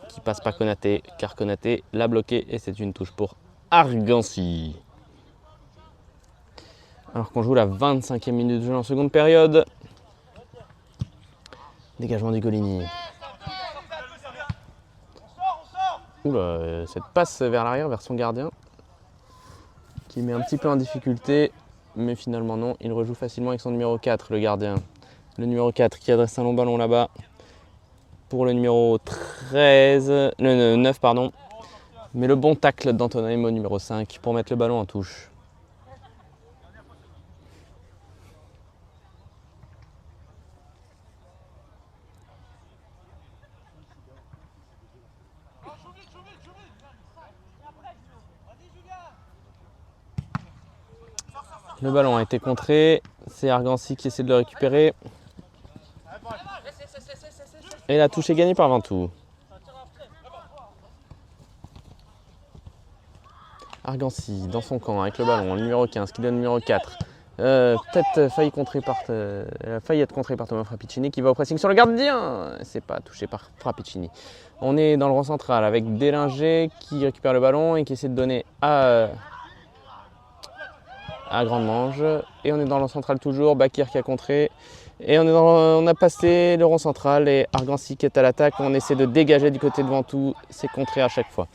qui passe pas Konaté, car Konaté l'a bloqué et c'est une touche pour Argancy. Alors qu'on joue la 25e minute de jeu en seconde période. Dégagement du Golini. Oula, cette passe vers l'arrière, vers son gardien, qui met un petit peu en difficulté, mais finalement non, il rejoue facilement avec son numéro 4, le gardien. Le numéro 4 qui adresse un long ballon là-bas pour le numéro 13, le 9 pardon. Mais le bon tacle d'Antonin Emo, numéro 5, pour mettre le ballon en touche. Le ballon a été contré, c'est Argancy qui essaie de le récupérer. Et la touche est gagnée par Ventoux. Argancy dans son camp avec le ballon, le numéro 15 qui donne le numéro 4. Peut-être failli être contré par Thomas Frappicini qui va au pressing sur le gardien. C'est pas touché par Frappicini. On est dans le rond central avec Délinger qui récupère le ballon et qui essaie de donner à Grande-Mange. Et on est dans le rond central toujours, Bakir qui a contré. Et on a passé le rond central et Argancy qui est à l'attaque. On essaie de dégager du côté de Ventoux. C'est contré à chaque fois.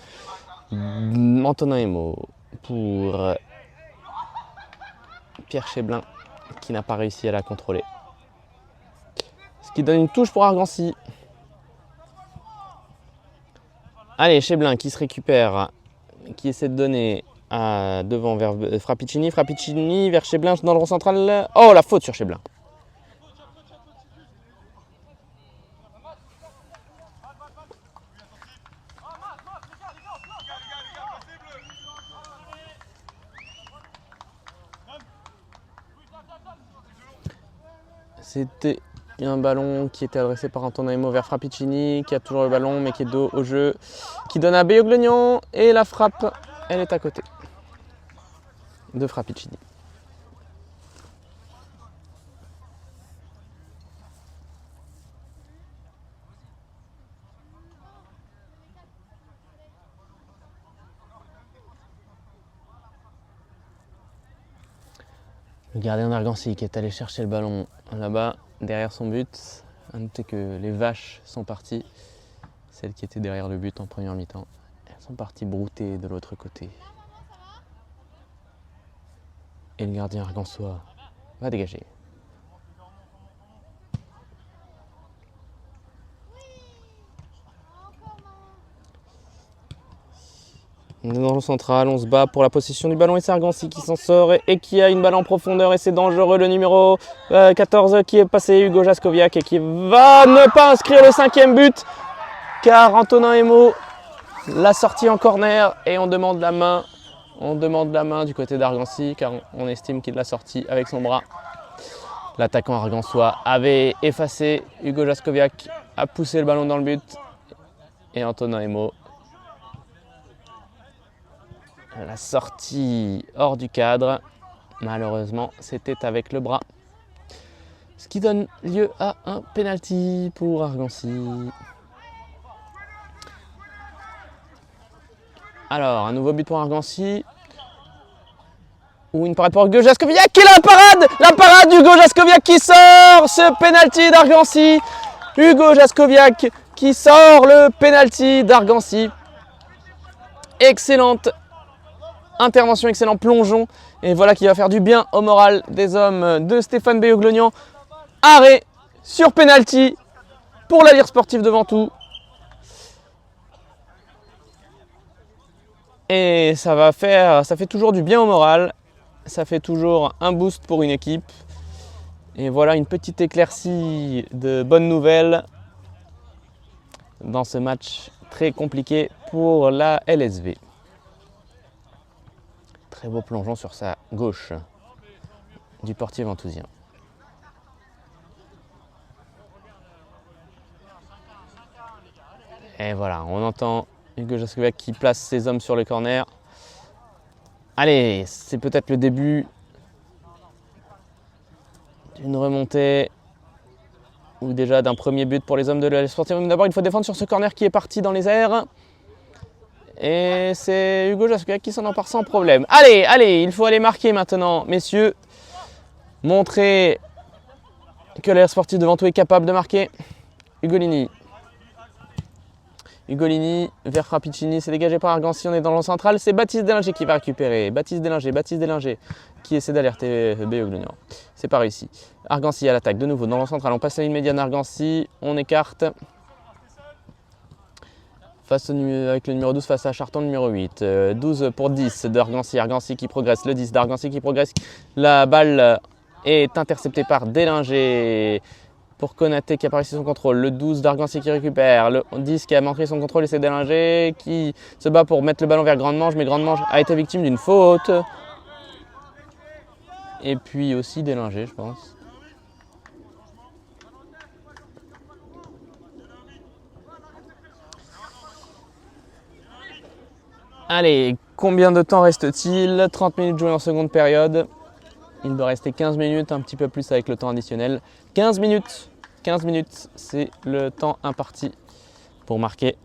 Antonin Emo pour Pierre Cheblin qui n'a pas réussi à la contrôler. Ce qui donne une touche pour Argancy. Allez, Cheblin qui se récupère, qui essaie de donner devant vers Frappicini. Frappicini vers Cheblin dans le rond central. Oh, la faute sur Cheblin. C'était un ballon qui était adressé par Antonin Emo vers Frappicini, qui a toujours le ballon mais qui est dos au jeu, qui donne à Beoglognon et la frappe, elle est à côté de Frappicini. Le gardien d'Argancy qui est allé chercher le ballon là-bas, derrière son but. À noter que les vaches sont parties, celles qui étaient derrière le but en première mi-temps. Elles sont parties brouter de l'autre côté. Et le gardien argançois va dégager. On est dans le central, on se bat pour la possession du ballon et c'est Argancy qui s'en sort et qui a une balle en profondeur et c'est dangereux. Le numéro 14 qui est passé, Hugo Jaskowiak, et qui va ne pas inscrire le 5e but car Antonin Emo l'a sorti en corner et on demande la main. On demande la main du côté d'Argancy car on estime qu'il l'a sorti avec son bras. L'attaquant argançois avait effacé, Hugo Jaskowiak a poussé le ballon dans le but et Antonin Emo la sortie hors du cadre. Malheureusement, c'était avec le bras. Ce qui donne lieu à un penalty pour Argancy. Alors, un nouveau but pour Argancy. Ou une parade pour Hugo Jaskowiak. Et la parade d'Hugo Jaskowiak qui sort ce penalty d'Argancy. Hugo Jaskowiak qui sort le penalty d'Argancy. Excellente intervention, excellent plongeon. Et voilà qui va faire du bien au moral des hommes de Stéphane Beoglognon. Arrêt sur penalty pour la Lire sportive de Ventoux. Et ça fait toujours du bien au moral. Ça fait toujours un boost pour une équipe. Et voilà une petite éclaircie de bonnes nouvelles dans ce match très compliqué pour la LSV. Très beau plongeon sur sa gauche du portier ventousien. Et voilà, on entend Hugo Jaskowiak qui place ses hommes sur le corner. Allez, c'est peut-être le début d'une remontée ou déjà d'un premier but pour les hommes de la Sportive. Mais d'abord, il faut défendre sur ce corner qui est parti dans les airs. Et c'est Hugo Jaskowiak qui s'en empare sans problème. Allez, il faut aller marquer maintenant, messieurs. Montrer que l'Air Sportive de Ventoux est capable de marquer. Ugolini vers Frappicini, c'est dégagé par Argancy, on est dans le central, c'est Baptiste Délinger qui va récupérer. Baptiste Délinger qui essaie d'alerter Beoglognon. C'est pas réussi. Argancy à l'attaque, de nouveau dans le central, on passe la ligne médiane Argancy, on écarte. Avec le numéro 12 face à Charton, numéro 8. 12 pour 10 d'Argancy, Argancy qui progresse, le 10 d'Argancy qui progresse. La balle est interceptée par Délinger. Pour Konaté qui a pas réussi son contrôle, le 12 d'Argancy qui récupère, le 10 qui a manqué son contrôle et c'est Délinger qui se bat pour mettre le ballon vers Grande-Manche, mais Grande-Manche a été victime d'une faute. Et puis aussi Délinger, je pense. Allez, combien de temps reste-t-il? 30 minutes jouées en seconde période. Il doit rester 15 minutes, un petit peu plus avec le temps additionnel. 15 minutes, c'est le temps imparti pour marquer.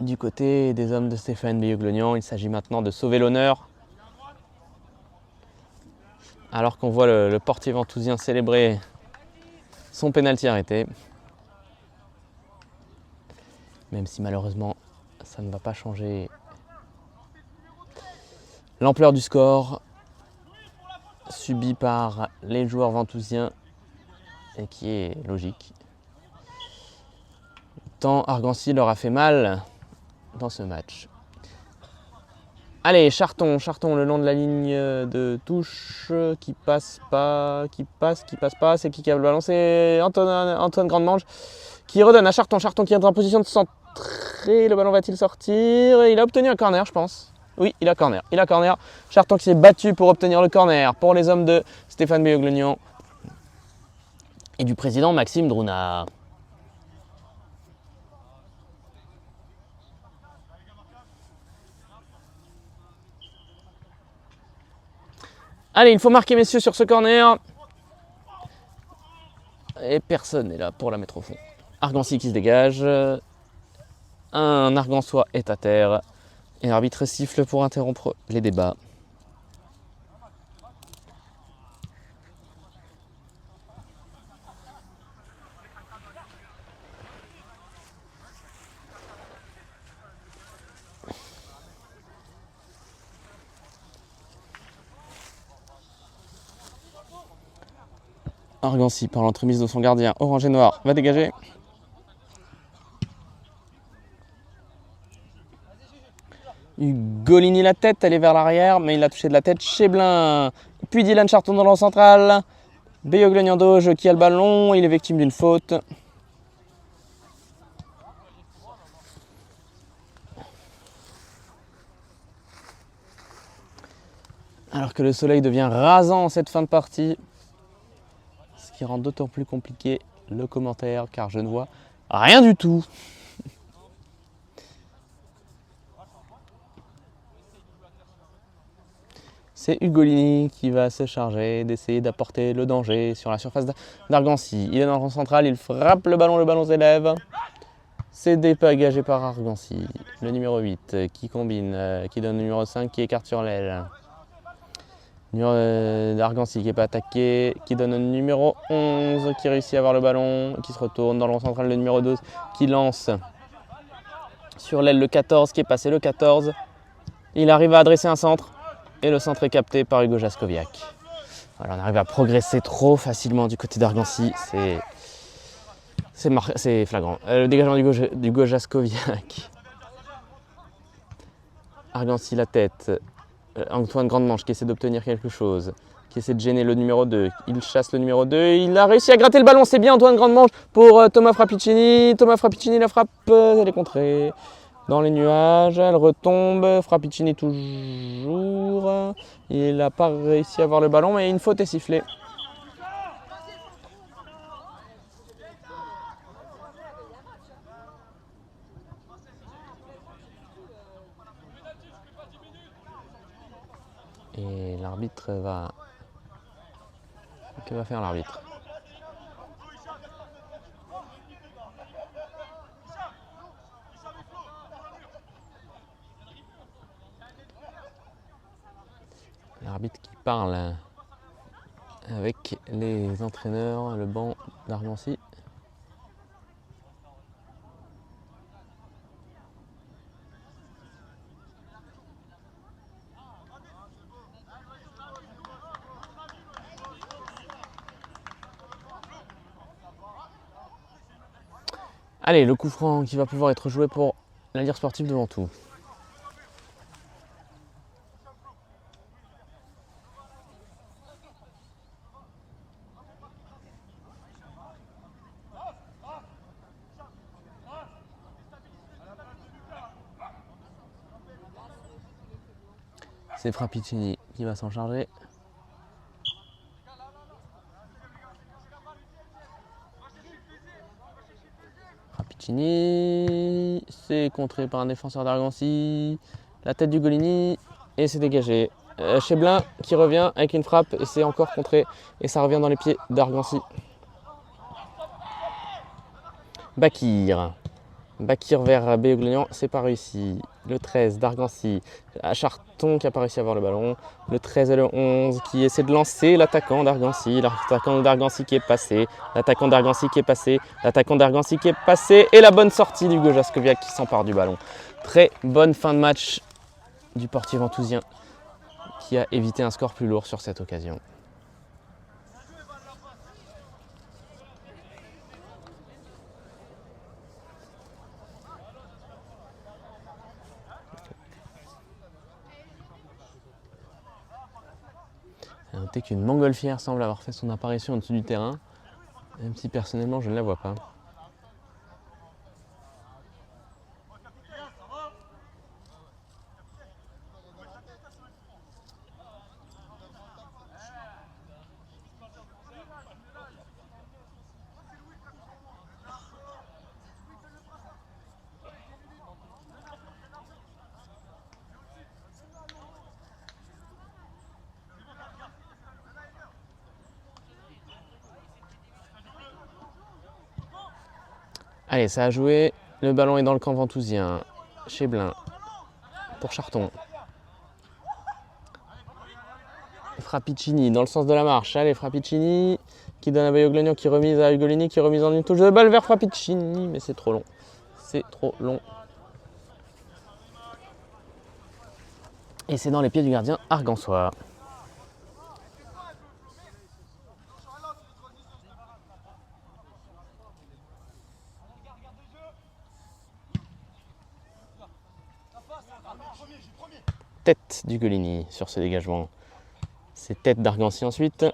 Du côté des hommes de Stéphane Beoglognon, il s'agit maintenant de sauver l'honneur. Alors qu'on voit le portier ventousien célébrer son pénalty arrêté. Même si malheureusement, ça ne va pas changer l'ampleur du score subi par les joueurs ventousiens et qui est logique. Tant Argancy leur a fait mal dans ce match. Allez, Charton le long de la ligne de touche qui passe pas, c'est qui a le ballon, c'est Antoine Grande-Manche qui redonne à Charton qui est en position de centrer, le ballon va-t-il sortir? Il a obtenu un corner je pense. Oui, il a corner. Il a corner. Charton qui s'est battu pour obtenir le corner pour les hommes de Stéphane Beyoglenian et du président Maxime Drouna. Allez, il faut marquer, messieurs, sur ce corner. Et personne n'est là pour la mettre au fond. Argancy qui se dégage. Un Argançois est à terre. Et l'arbitre siffle pour interrompre les débats. Argancy par l'entremise de son gardien orange et noir va dégager. Ugolini la tête, elle est vers l'arrière, mais il a touché de la tête Cheblin. Puis Dylan Charton dans le central. Beyoglenian Doge qui a le ballon, il est victime d'une faute. Alors que le soleil devient rasant en cette fin de partie. Ce qui rend d'autant plus compliqué le commentaire car je ne vois rien du tout. C'est Ugolini qui va se charger d'essayer d'apporter le danger sur la surface d'Argancy. Il est dans le rond central, il frappe le ballon s'élève. C'est dégagé par Argancy. Le numéro 8 qui combine, qui donne le numéro 5 qui écarte sur l'aile. Argancy qui n'est pas attaqué, qui donne le numéro 11 qui réussit à avoir le ballon, qui se retourne dans le rond central, le numéro 12 qui lance sur l'aile le 14 qui est passé le 14. Il arrive à adresser un centre et le centre est capté par Hugo Jaskowiak. Voilà, on arrive à progresser trop facilement du côté d'Argancy, c'est flagrant. Le dégagement d'Hugo Jaskowiak. Argancy la tête. Antoine Grande-Manche qui essaie d'obtenir quelque chose, qui essaie de gêner le numéro 2. Il chasse le numéro 2, il a réussi à gratter le ballon, c'est bien Antoine Grande-Manche pour Thomas Frappicini. Thomas Frappicini, la frappe, elle est contrée dans les nuages, elle retombe. Frappicini toujours. Il n'a pas réussi à avoir le ballon, mais une faute est sifflée. Et l'arbitre va... Que va faire l'arbitre? L'arbitre qui parle avec les entraîneurs, le banc d'Argancy. Allez, le coup franc qui va pouvoir être joué pour la Lire Sportive de Ventoux. C'est Frappicini qui va s'en charger. Frappicini, c'est contré par un défenseur d'Argancy. La tête d'Ugolini et c'est dégagé. Cheblin qui revient avec une frappe et c'est encore contré et ça revient dans les pieds d'Argancy. Bakir. Bakir vers Beyoglenian, c'est pas réussi. Le 13 d'Argancy, Charton qui a pas réussi à avoir le ballon. Le 13 et le 11 qui essaie de lancer l'attaquant d'Argancy. L'attaquant d'Argancy qui est passé. L'attaquant d'Argancy qui est passé. L'attaquant d'Argancy qui est passé. Et la bonne sortie d'Hugo Jaskowiak qui s'empare du ballon. Très bonne fin de match du portier ventousien qui a évité un score plus lourd sur cette occasion. A noter qu'une montgolfière semble avoir fait son apparition au-dessus du terrain, même si personnellement je ne la vois pas. Allez, ça a joué. Le ballon est dans le camp ventousien. Cheblin pour Charton. Frappicini dans le sens de la marche. Allez, Frappicini qui donne à Bayoglagnon, qui remise à Ugolini, qui remise en une touche de balle vers Frappicini. Mais c'est trop long. C'est trop long. Et c'est dans les pieds du gardien argançois. Tête d'Ugolini sur ce dégagement. C'est tête d'Argancy ensuite.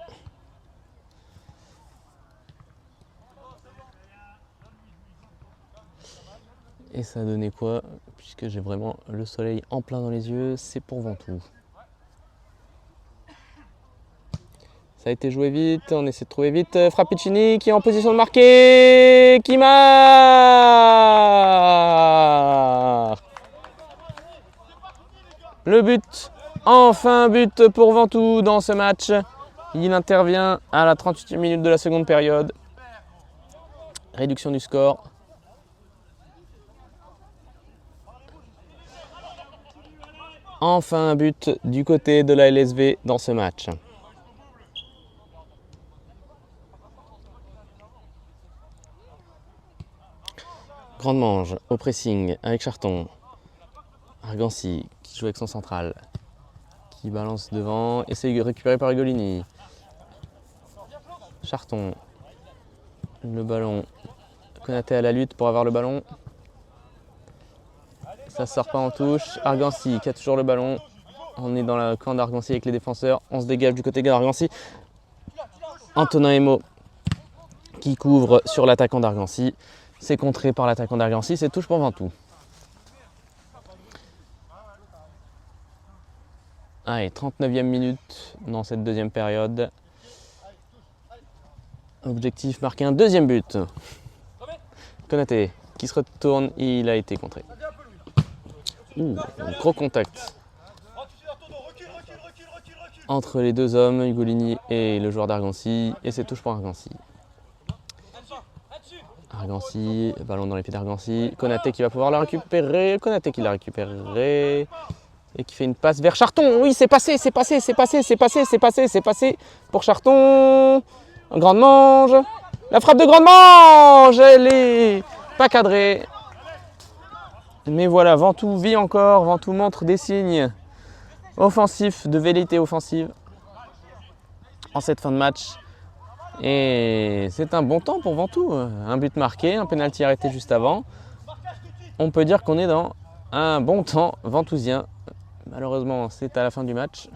Et ça a donné quoi? Puisque j'ai vraiment le soleil en plein dans les yeux, c'est pour Ventoux. Ça a été joué vite, on essaie de trouver vite. Frappicini qui est en position de marquer, qui marque le but. Enfin but pour Ventoux dans ce match. Il intervient à la 38e minute de la seconde période. Réduction du score. Enfin un but du côté de la LSV dans ce match. Grande mange au pressing avec Charton. Argancy qui joue avec son central. Qui balance devant. Essaye de récupérer par Ugolini. Charton. Le ballon. Konaté à la lutte pour avoir le ballon. Ça sort pas en touche. Argancy qui a toujours le ballon. On est dans le camp d'Argancy avec les défenseurs. On se dégage du côté d'Argancy. Antonin Emo qui couvre sur l'attaquant d'Argancy. C'est contré par l'attaquant d'Argancy. C'est touche pour Ventoux. Allez, 39e minute dans cette deuxième période. Objectif, marquer un deuxième but. Konaté qui se retourne, il a été contré. Un gros contact entre les deux hommes, Ugolini et le joueur d'Argancy. Et c'est touche pour Argancy. Argancy, ballon dans les pieds d'Argancy. Konaté qui va pouvoir la récupérer. Konaté qui l'a récupéré. Et qui fait une passe vers Charton. Oui, c'est passé, c'est passé, c'est passé, c'est passé, c'est passé, c'est passé pour Charton. En grande mange. La frappe de grande mange, elle est pas cadrée. Mais voilà, Ventoux vit encore. Ventoux montre des signes offensifs, de velléité offensive en cette fin de match. Et c'est un bon temps pour Ventoux. Un but marqué, un pénalty arrêté juste avant. On peut dire qu'on est dans un bon temps ventousien. Malheureusement, c'est à la fin du match.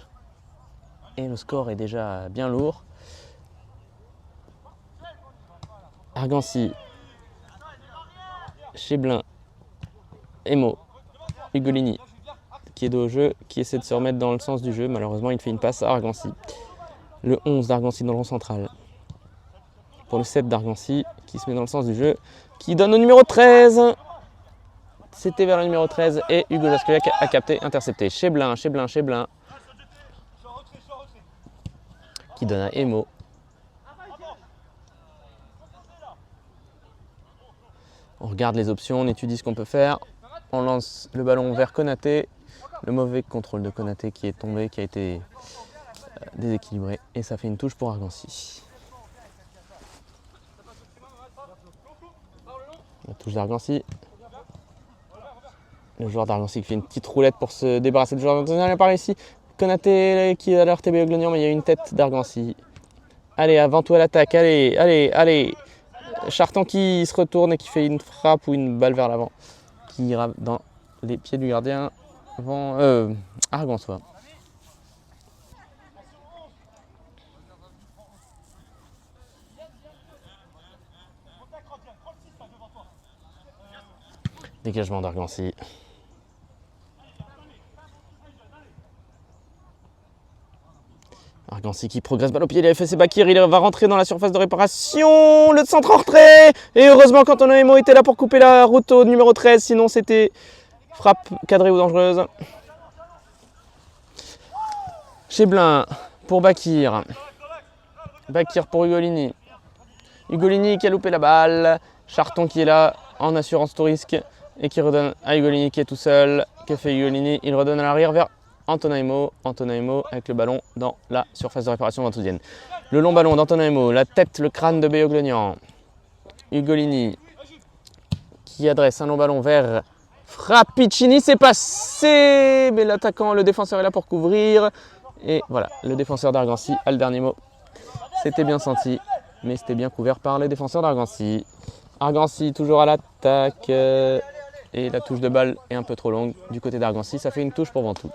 Et le score est déjà bien lourd. Argancy, Cheblin, Emo, Ugolini, qui est dos au jeu, qui essaie de se remettre dans le sens du jeu. Malheureusement, il fait une passe à Argancy. Le 11 d'Argancy dans le rond central. Pour le 7 d'Argancy, qui se met dans le sens du jeu, qui donne au numéro 13. C'était vers le numéro 13 et Hugo Jascoviak a capté, intercepté. Cheblin. Qui donne à Emo. On regarde les options, on étudie ce qu'on peut faire. On lance le ballon vers Konaté. Le mauvais contrôle de Konaté qui est tombé, qui a été déséquilibré. Et ça fait une touche pour Argancy. La touche d'Argancy. Le joueur d'Argancy qui fait une petite roulette pour se débarrasser du joueur d'Antonin. Par ici, Konaté qui a l'air TB Glognon, mais il y a une tête d'Argancy. Allez, avant tout à l'attaque. Allez. Charton qui se retourne et qui fait une frappe ou une balle vers l'avant. Qui ira dans les pieds du gardien argançois. Dégagement d'Argancy. Argancy qui progresse, balle au pied, il a fait ses Bakir, il va rentrer dans la surface de réparation, le centre en retrait, et heureusement qu'Antonin Emo était là pour couper la route au numéro 13, sinon c'était frappe cadrée ou dangereuse. Cheblin pour Bakir, Bakir pour Ugolini, Ugolini qui a loupé la balle, Charton qui est là, en assurance tout risque et qui redonne à Ugolini qui est tout seul. Que fait Ugolini? Il redonne à l'arrière vers Antonaimo. Antonaimo avec le ballon dans la surface de réparation vantousienne. Le long ballon d'Antonaimo, la tête, le crâne de Beoglonian. Ugolini qui adresse un long ballon vers Frappicini. C'est passé, mais l'attaquant, le défenseur est là pour couvrir. Et voilà, le défenseur d'Argancy a le dernier mot. C'était bien senti, mais c'était bien couvert par les défenseurs d'Argancy. Argancy toujours à l'attaque. Et la touche de balle est un peu trop longue du côté d'Argancy. Ça fait une touche pour Ventoux.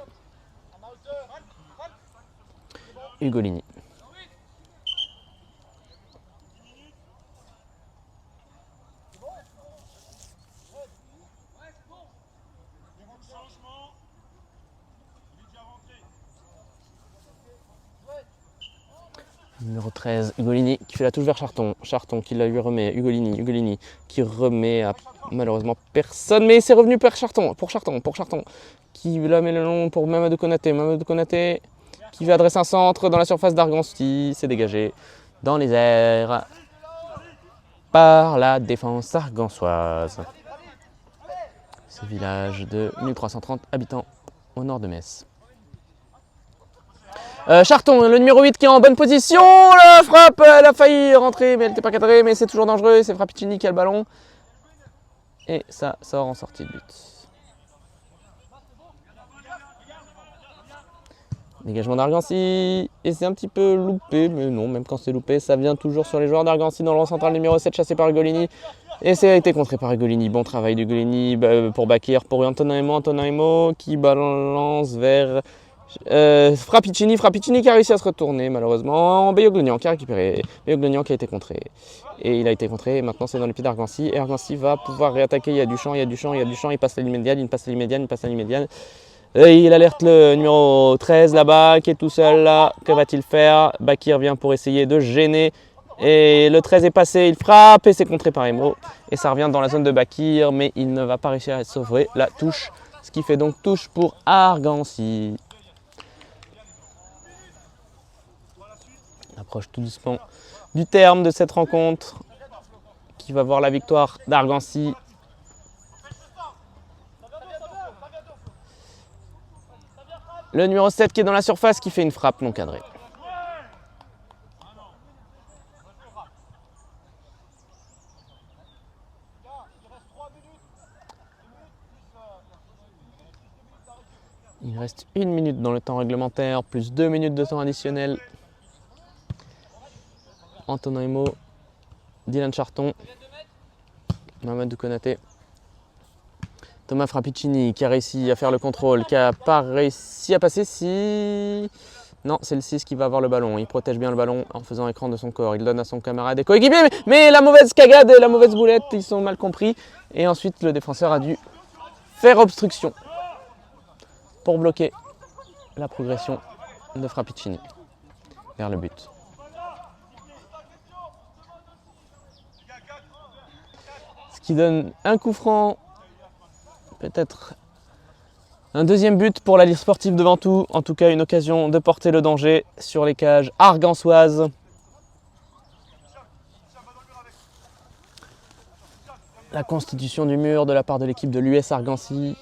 Ugolini. Numéro 13, Ugolini qui fait la touche vers Charton. Charton qui la lui remet. Ugolini qui remet à malheureusement personne. Mais c'est revenu pour Charton. Qui la met le long pour Mamadou Konaté. Mamadou Konaté qui va adresser un centre dans la surface d'Argancy. C'est dégagé dans les airs par la défense argançoise. Ce village de 1330 habitants au nord de Metz. Charton, le numéro 8 qui est en bonne position, la frappe, elle a failli rentrer mais elle n'était pas cadrée, mais c'est toujours dangereux, c'est Frappicini qui a le ballon. Et ça sort en sortie de but. Dégagement d'Argancy, et c'est un petit peu loupé, mais non, même quand c'est loupé, ça vient toujours sur les joueurs d'Argancy dans le rang central, numéro 7 chassé par Ugolini. Et ça a été contré par Ugolini, bon travail d'Ugolini pour Bakir, pour Antonaimo qui balance vers... Frappicini qui a réussi à se retourner malheureusement. Beoglonian qui a récupéré. Beoglonian qui a été contré. Et il a été contré. Et maintenant c'est dans les pieds d'Argancy. Et Argancy va pouvoir réattaquer. Il y a du champ. Il passe la ligne médiane. Et il alerte le numéro 13 là-bas qui est tout seul là. Que va-t-il faire? Bakir vient pour essayer de gêner. Et le 13 est passé. Il frappe et c'est contré par Emo. Et ça revient dans la zone de Bakir. Mais il ne va pas réussir à sauver la touche. Ce qui fait donc touche pour Argancy. On approche tout doucement du terme de cette rencontre qui va voir la victoire d'Argancy. Le numéro 7 qui est dans la surface qui fait une frappe non cadrée. Il reste 1 minute dans le temps réglementaire, plus 2 minutes de temps additionnel. Antonaimo, Dylan Charton, Mamadou Konaté, Thomas Frappicini qui a réussi à faire le contrôle, qui n'a pas réussi à passer si... Non, c'est le 6 qui va avoir le ballon. Il protège bien le ballon en faisant écran de son corps. Il donne à son camarade et coéquipier, mais la mauvaise cagade et la mauvaise boulette, ils sont mal compris. Et ensuite, le défenseur a dû faire obstruction pour bloquer la progression de Frappicini vers le but. Ce qui donne un coup franc, peut-être un deuxième but pour la Lire sportive de Ventoux. En tout cas, une occasion de porter le danger sur les cages argançoises. La constitution du mur de la part de l'équipe de l'US Argancy.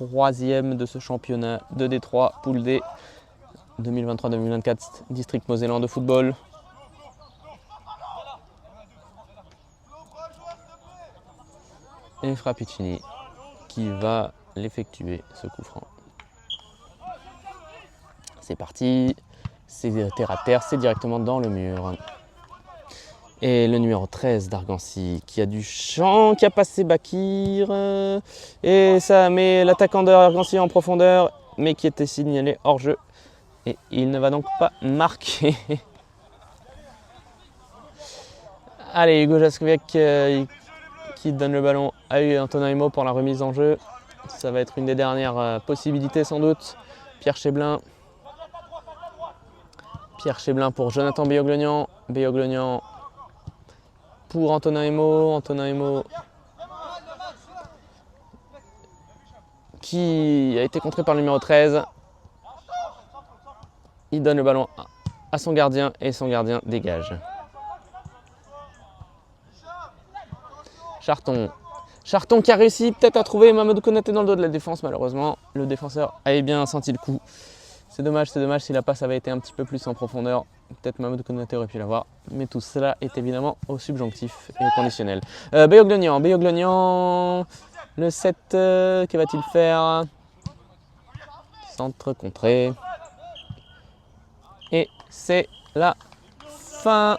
3e de ce championnat de Détroit, poule D 2023-2024, district mosellan de football. Et Frappicini qui va l'effectuer ce coup franc. C'est parti, c'est terre à terre, c'est directement dans le mur. Et le numéro 13 d'Argancy qui a du champ, qui a passé Bakir. Et ça met l'attaquant d'Argancy en profondeur, mais qui était signalé hors jeu. Et il ne va donc pas marquer. Allez, Hugo Jaskoviak qui donne le ballon à Antonaimo pour la remise en jeu. Ça va être une des dernières possibilités sans doute. Pierre Cheblin pour Jonathan Beoglonian. Beoglonian pour Antonaimo qui a été contré par le numéro 13. Il donne le ballon à son gardien et son gardien dégage. Charton. Charton qui a réussi peut-être à trouver Mamadou Konaté dans le dos de la défense. Malheureusement, le défenseur avait bien senti le coup. C'est dommage si la passe avait été un petit peu plus en profondeur. Peut-être Mamadou Konaté aurait pu l'avoir. Mais tout cela est évidemment au subjonctif et au conditionnel. Beyoglonian. Le 7, que va-t-il faire? Centre contré. Et c'est la fin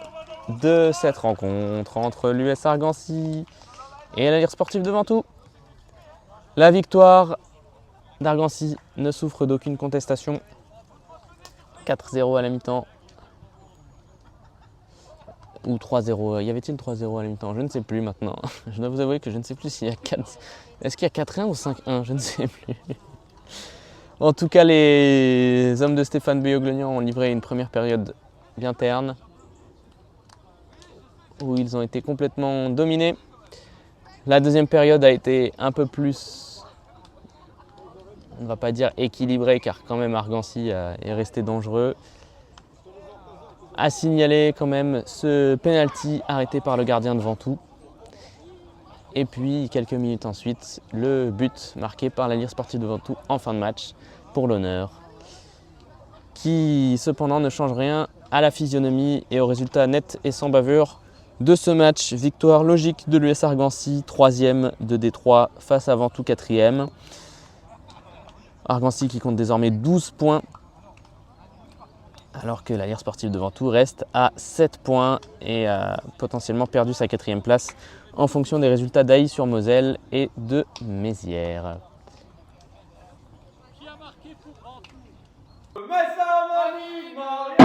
de cette rencontre entre l'US Argancy et la Lire Sportive de Ventoux. La victoire d'Argancy ne souffre d'aucune contestation. 4-0 à la mi-temps. Ou 3-0. Y avait-il 3-0 à la mi-temps? Je ne sais plus maintenant. Je dois vous avouer que je ne sais plus s'il y a 4. Est-ce qu'il y a 4-1 ou 5-1? Je ne sais plus. En tout cas, les hommes de Stéphane Beyoglonian ont livré une première période bien terne, où ils ont été complètement dominés. La deuxième période a été un peu plus, on ne va pas dire équilibrée, car quand même Argancy est resté dangereux. À signaler quand même ce penalty arrêté par le gardien de Ventoux. Et puis quelques minutes ensuite, le but marqué par la Lire Sportive de Ventoux en fin de match pour l'honneur, qui cependant ne change rien à la physionomie et au résultat net et sans bavure de ce match. Victoire logique de l'US Argancy, 3e de Détroit face à Ventoux, 4e. Argancy qui compte désormais 12 points, alors que la Lire Sportive de Ventoux reste à 7 points et a potentiellement perdu sa 4e place en fonction des résultats d'Ailly-sur-Moselle et de Mézières. Mais ça m'a dit, Maria,